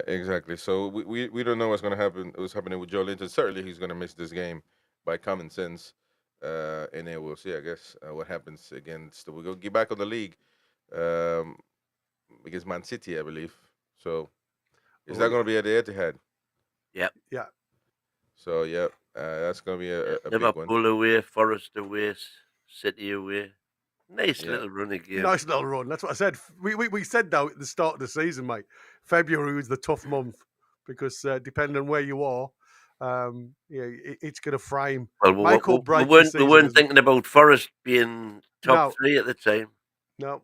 Exactly. So we don't know what's going to happen. What's happening with Joe Linton? Certainly, he's going to miss this game by common sense, and then we'll see. I guess what happens against. We'll go get back on the league against Man City, I believe. So is that going to be at the Etihad? Yep. Yeah. So yeah, that's going to be a big one. Liverpool away, Forest away, City away. Nice little running game. Nice little run. That's what I said. We said though at the start of the season, mate. February was the tough month because depending on where you are, it's going to frame. Well, we weren't thinking about Forest being top 3 at the time. No.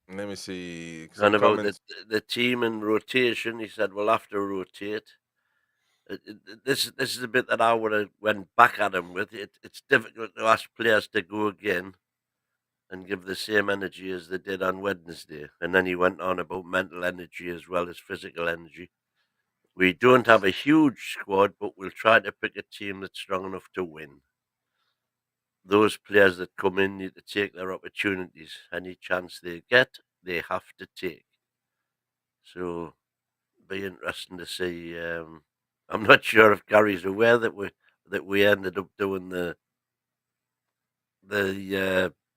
Let me see. And about the team and rotation, he said we'll have to rotate. This is a bit that I would have went back at him with. It's difficult to ask players to go again and give the same energy as they did on Wednesday. And then he went on about mental energy as well as physical energy. We don't have a huge squad, but we'll try to pick a team that's strong enough to win. Those players that come in need to take their opportunities. Any chance they get, they have to take. So, be interesting to see. I'm not sure if Gary's aware that we ended up doing the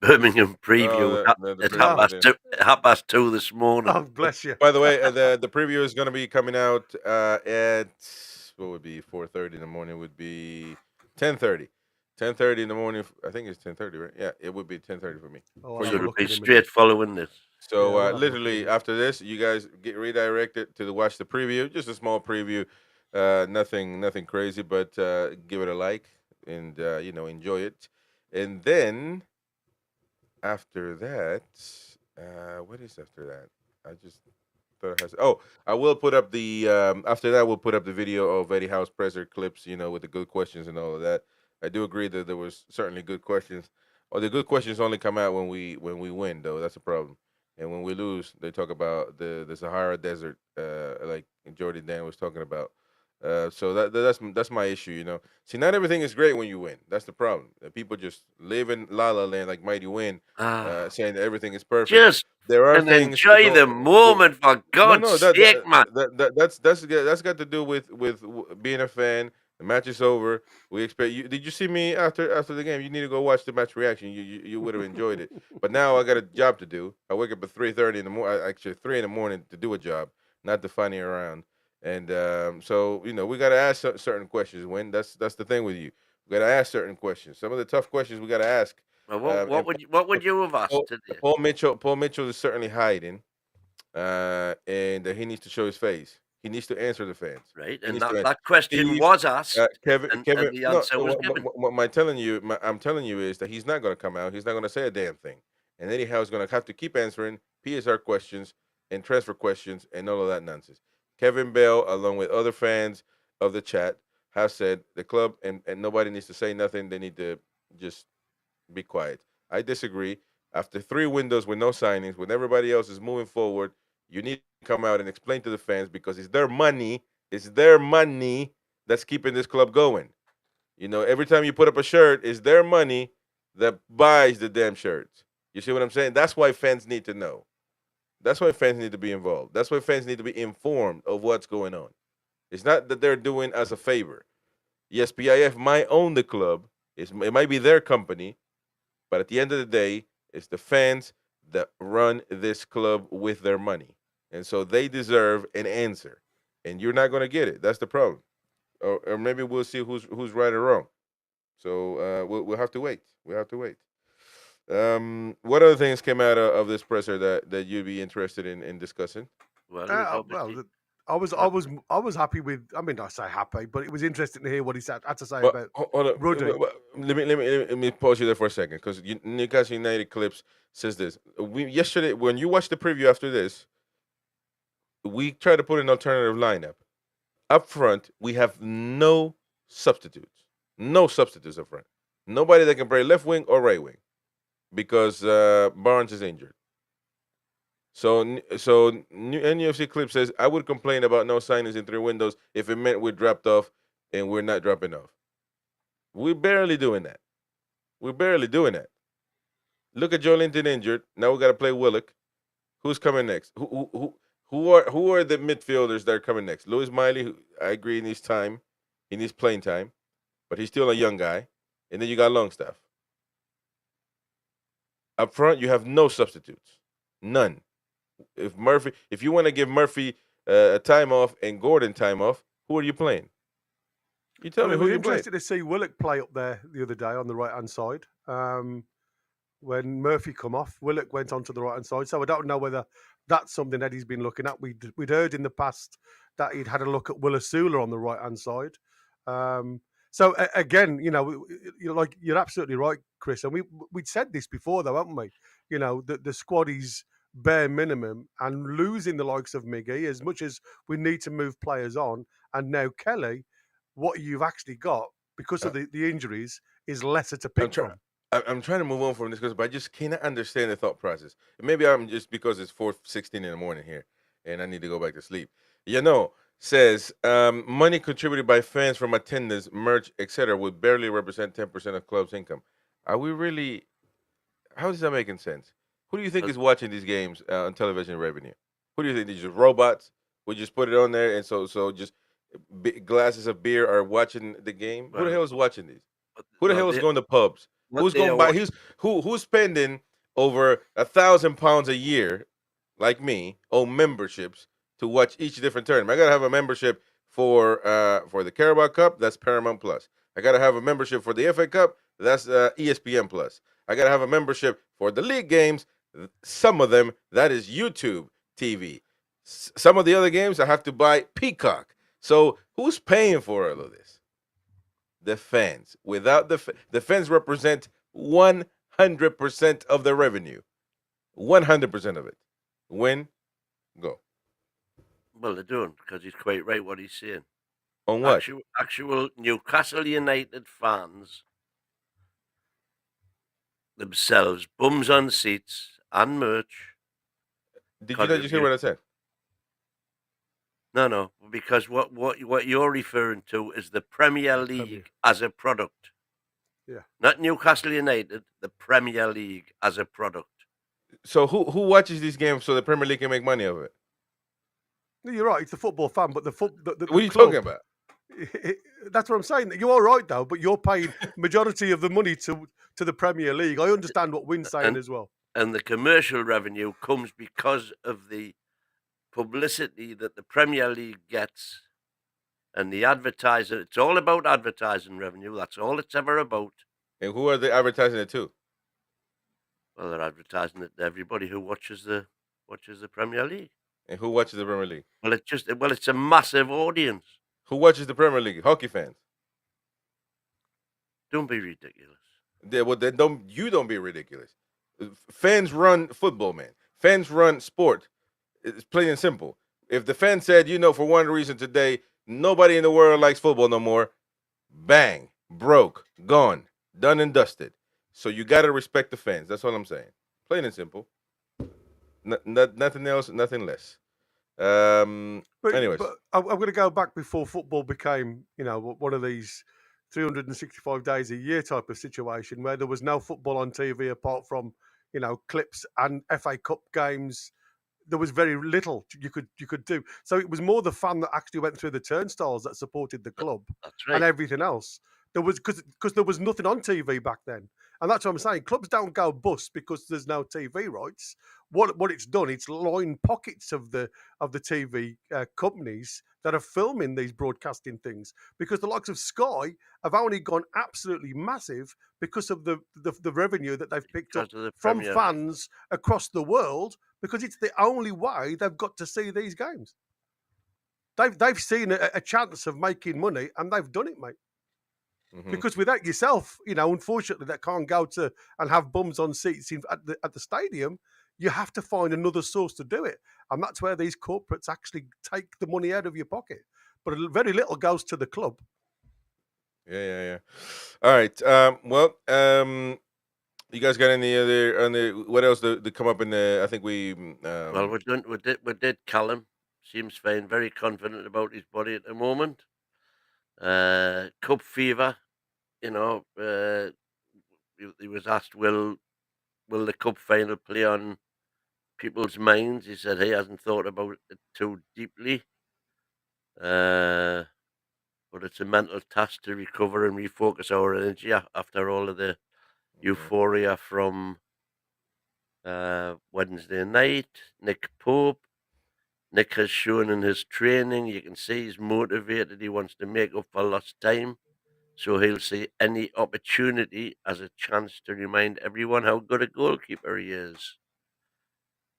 Birmingham preview at 2:30 this morning. Oh, bless you. By the way, the preview is going to be coming out at what would be 4:30 in the morning. Would be 10:30. 10:30 in the morning. I think it's 10:30, right? Yeah, it would be 10:30 for me. So it'll be straight following this. So literally after this, you guys get redirected to watch the preview. Just a small preview, nothing crazy, but give it a like and enjoy it. And then after that, what is after that? I just thought I had. Oh, I will put up the after that. We'll put up the video of Eddie Howe's presser clips. With the good questions and all of that. I do agree that there was certainly good questions. Or the good questions only come out when we win, though. That's a problem. And when we lose, they talk about the Sahara Desert, like Jordy Dan was talking about. So that's my issue, See, not everything is great when you win. That's the problem. People just live in La La Land like Mighty Win, saying that everything is perfect. There are things enjoy the moment, for God's sake, man. That's got to do with being a fan. The match is over. We expect you. Did you see me after the game? You need to go watch the match reaction. You would have enjoyed it. But now I got a job to do. I wake up at 3:30 in the morning. Actually, 3 in the morning to do a job, not to funny around. And so we got to ask certain questions. When that's the thing with you, we got to ask certain questions. Some of the tough questions we got to ask. What would you have asked today? Paul Mitchell is certainly hiding, and he needs to show his face. He needs to answer the fans. Right, He and needs to that question Steve, was asked, Kevin, and Kevin. the No, answer was given. what I'm telling you is that he's not going to come out. He's not going to say a damn thing, and anyhow, he's going to have to keep answering PSR questions and transfer questions and all of that nonsense. Kevin Bell, along with other fans of the chat, have said the club and nobody needs to say nothing. They need to just be quiet. I disagree. After 3 windows with no signings, when everybody else is moving forward, you need to come out and explain to the fans because it's their money. It's their money that's keeping this club going. You know, every time you put up a shirt, it's their money that buys the damn shirts. You see what I'm saying? That's why fans need to know. That's why fans need to be involved. That's why fans need to be informed of what's going on. It's not that they're doing us a favor. Yes, PIF might own the club. It might be their company. But at the end of the day, it's the fans that run this club with their money. And so they deserve an answer. And you're not going to get it. That's the problem. Or maybe we'll see who's right or wrong. So we'll have to wait. We'll have to wait. What other things came out of this presser that you'd be interested in discussing? Well, I was happy with. I mean, I say happy, but it was interesting to hear what he had to say about Ruddy. Let me pause you there for a second because Newcastle United Clips says this. Yesterday, when you watched the preview after this, we tried to put an alternative lineup. Up front, we have no substitutes. No substitutes up front. Nobody that can play left wing or right wing because Barnes is injured. So NUFC Clip says, I would complain about no signings in 3 windows if it meant we dropped off and we're not dropping off. We're barely doing that. We're barely doing that. Look at Joe Linton injured. Now we got to play Willock. Who's coming next? Who are the midfielders that are coming next? Louis Miley, who I agree he needs time. He needs playing time. But he's still a young guy. And then you got Longstaff. Up front, you have no substitutes. None. If you want to give Murphy a time off and Gordon time off, who are you playing? You tell me who you're playing. Interested to see Willock play up there the other day on the right hand side. When Murphy come off, Willock went onto the right hand side. So I don't know whether that's something that he's been looking at. We'd heard in the past that he'd had a look at Willasula on the right hand side. So again, you're absolutely right, Chris. And we'd said this before, though, haven't we? You know, the squad is bare minimum, and losing the likes of Miggy, as much as we need to move players on, and now Kelly, what you've actually got because of the injuries is lesser to pick from. I'm trying to move on from this, but I just cannot understand the thought process. Maybe I'm just because it's 4:16 in the morning here, and I need to go back to sleep. Says money contributed by fans from attendance, merch, etc., would barely represent 10% of club's income. Are we really? How is that making sense? Who do you think is watching these games on television revenue? Who do you think? They're just robots? We just put it on there, and so just glasses of beer are watching the game. Who the hell is watching these? Who the hell is going to pubs? Who's going to buy? Who's spending over £1,000 a year, like me, on memberships to watch each different tournament? I gotta have a membership for the Carabao Cup. That's Paramount Plus. I gotta have a membership for the FA Cup. That's ESPN Plus. I gotta have a membership for the league games. Some of them, that is YouTube TV. Some of the other games, I have to buy Peacock. So who's paying for all of this? The fans. Without the fans represent 100% of the revenue. 100% of it. Win, go. Well, they're doing, because he's quite right what he's saying. On what? Actual Newcastle United fans themselves, bums on seats and merch. Did you not just hear what I said? No, because what you're referring to is the Premier League as a product. Yeah. Not Newcastle United, the Premier League as a product. So who watches these games so the Premier League can make money of it? No, you're right. It's the football fan, but the what are you talking about? That's what I'm saying. You are right, though, but you're paying majority of the money to the Premier League. I understand what Wynn's saying as well. And the commercial revenue comes because of the publicity that the Premier League gets and the advertiser. It's all about advertising revenue. That's all it's ever about. And who are they advertising it to? Well, they're advertising it to everybody who watches the Premier League. And who watches the Premier League? Well, it's a massive audience. Who watches the Premier League? Hockey fans. Don't be ridiculous. Well, then don't be ridiculous. Fans run football, man. Fans run sport. It's plain and simple. If the fan said, for one reason today, nobody in the world likes football no more, bang, broke, gone, done and dusted. So you got to respect the fans. That's all I'm saying. Plain and simple. Nothing else, nothing less. Anyways, but I'm going to go back before football became, one of these 365 days a year type of situation where there was no football on TV apart from, clips and FA Cup games. There was very little you could do. So it was more the fan that actually went through the turnstiles that supported the club. That's right. And everything else. There was because there was nothing on TV back then. And that's what I'm saying. Clubs don't go bust because there's no TV rights. What it's done, it's lined pockets of the TV companies that are filming these broadcasting things. Because the likes of Sky have only gone absolutely massive because of the revenue that they've picked up from fans across the world. Because it's the only way they've got to see these games. They've seen a chance of making money, and they've done it, mate. Mm-hmm. Because without yourself, unfortunately, that can't go to and have bums on seats at the stadium. You have to find another source to do it, and that's where these corporates actually take the money out of your pocket. But very little goes to the club. Yeah. All right. You guys got any other? What else to come up in the? I think we. Well, we did. Callum seems fine, very confident about his body at the moment. Cup fever, he was asked, will the cup final play on people's minds? He said he hasn't thought about it too deeply. But it's a mental task to recover and refocus our energy after all of the euphoria from Wednesday night. Nick Pope. Nick has shown in his training, you can see he's motivated. He wants to make up for lost time. So he'll see any opportunity as a chance to remind everyone how good a goalkeeper he is.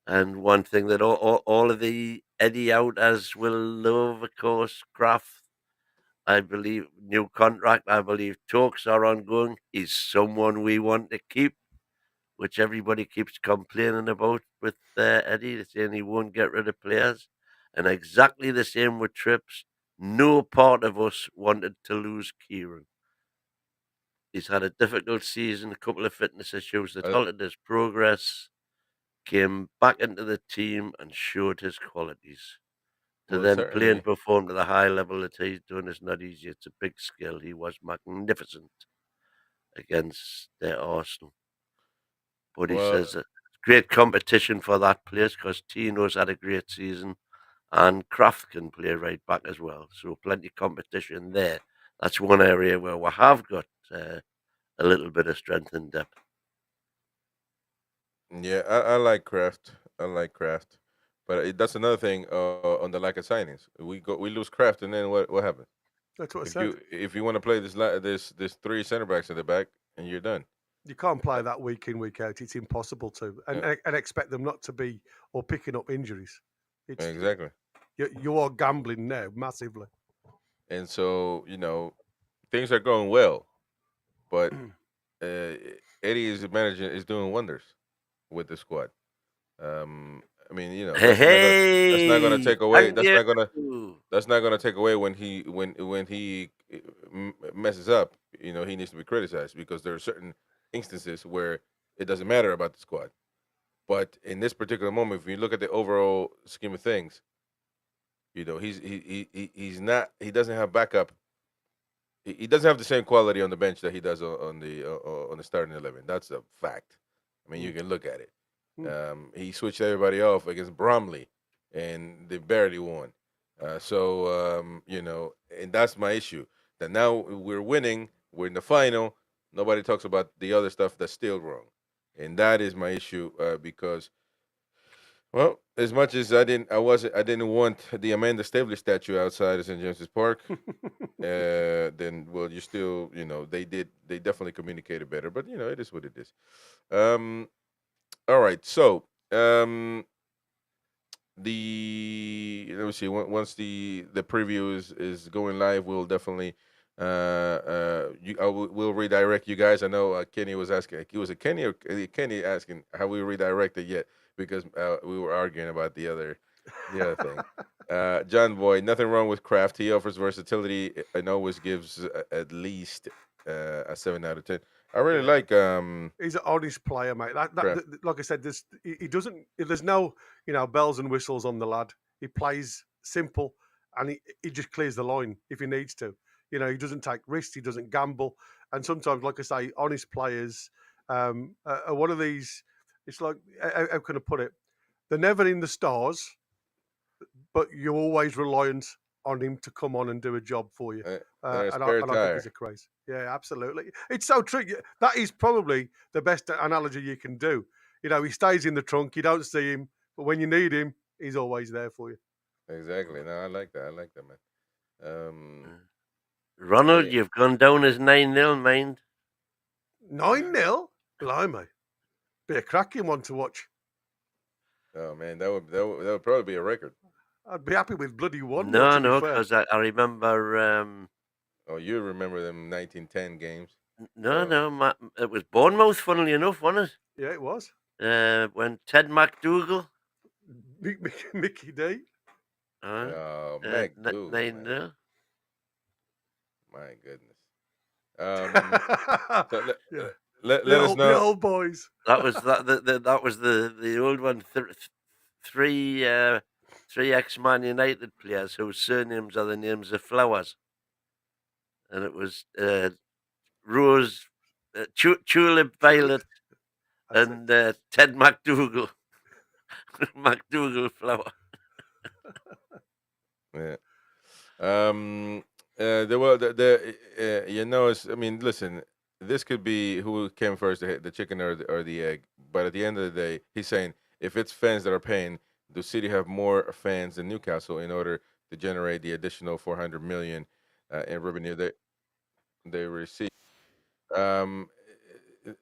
And one thing that all of the Eddie outers will love, of course, Kraft. I believe new contract. I believe talks are ongoing. He's someone we want to keep, which everybody keeps complaining about with Eddie. They're saying he won't get rid of players. And exactly the same with Trips. No part of us wanted to lose Kieran. He's had a difficult season, a couple of fitness issues that halted his progress, came back into the team and showed his qualities. To then play and perform to the high level that he's doing is not easy. It's a big skill. He was magnificent against Arsenal. But he says it's great competition for that place because Tino's had a great season and Kraft can play right back as well. So plenty of competition there. That's one area where we have got a little bit of strength and depth. Yeah, I like Kraft. But that's another thing on the lack of signings. We lose Kraft, and then what happens? That's what I said. If you want to play this three center backs in the back, and you're done. You can't play that week in, week out. It's impossible to, and expect them not to be or picking up injuries. Exactly. You are gambling now massively. And so things are going well, but Eddie is doing wonders with the squad. I mean, that's not going to take away. That's not going to take away when he messes up. He needs to be criticized because there are certain instances where it doesn't matter about the squad. But in this particular moment, if you look at the overall scheme of things, he's not. He doesn't have backup. He doesn't have the same quality on the bench that he does on the starting 11. That's a fact. I mean, you can look at it. He switched everybody off against Bromley, and they barely won. And that's my issue. That now we're winning, we're in the final. Nobody talks about the other stuff that's still wrong, and that is my issue because, well, as much as I didn't want the Amanda Staveley statue outside of St. James's Park. Then, well, you still, they definitely communicated better, but it is what it is. All right, so let me see. Once the preview is going live, we'll definitely we'll redirect you guys. I know Kenny was asking. Was it Kenny or Kenny asking how we redirected yet because we were arguing about the other thing. John Boy, nothing wrong with Kraft. He offers versatility and always gives at least a 7 out of 10. I really like He's an honest player, mate. Kraft. Like I said, he doesn't. There's no bells and whistles on the lad. He plays simple, and he just clears the line if he needs to. He doesn't take risks. He doesn't gamble. And sometimes, like I say, honest players are one of these. It's like how can I put it? They're never in the stars, but you're always reliant on him to come on and do a job for you. They're And I think he's a craze. Yeah, absolutely. It's so true. That is probably the best analogy you can do. He stays in the trunk. You don't see him, but when you need him, he's always there for you. Exactly. No, I like that. I like that, man. Ronald, you've gone down as 9-0, mind. 9-0? Blimey. Be a cracking one to watch. Oh man, that would probably be a record. I'd be happy with bloody 1-0. No, because I remember. Oh, you remember them 1910 games? No, it was Bournemouth, funnily enough, wasn't it? Yeah, it was. When Ted McDougall. Mickey D. Oh, 9-0. My goodness. Let us know. The old boys. That was that was the old one. Three ex-Man United players whose surnames are the names of flowers, and it was Rose, Tulip Violet, and Ted McDougall. McDougall flower. Yeah. I mean, listen. This could be who came first, the chicken or the egg. But at the end of the day, he's saying if it's fans that are paying, the city have more fans than Newcastle in order to generate the additional 400 million in revenue they receive.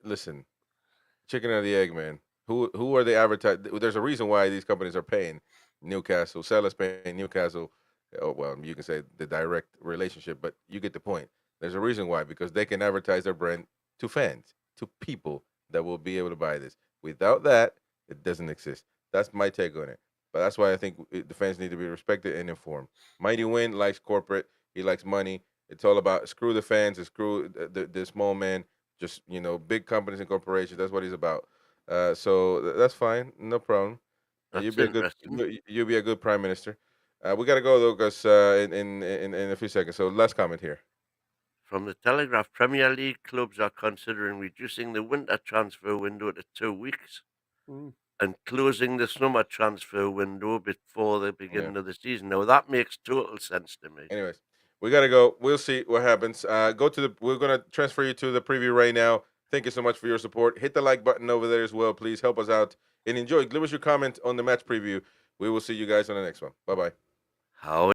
Listen, chicken or the egg, man. Who are they advertising? There's a reason why these companies are paying Newcastle. Sellers paying Newcastle. Oh, well, you can say the direct relationship, but you get the point. There's a reason why, because they can advertise their brand to fans, to people that will be able to buy this. Without that, it doesn't exist. That's my take on it. But that's why I think the fans need to be respected and informed. Mighty Win likes corporate. He likes money. It's all about screw the fans and screw the small man. Just, big companies and corporations. That's what he's about. So that's fine. No problem. You'll be a good prime minister. We got to go, though, because in a few seconds. So last comment here. From the Telegraph, Premier League clubs are considering reducing the winter transfer window to 2 weeks and closing the summer transfer window before the beginning of the season. Now, that makes total sense to me. Anyways, we got to go. We'll see what happens. We're going to transfer you to the preview right now. Thank you so much for your support. Hit the like button over there as well. Please help us out and enjoy. Leave us your comment on the match preview. We will see you guys on the next one. Bye-bye. Howe.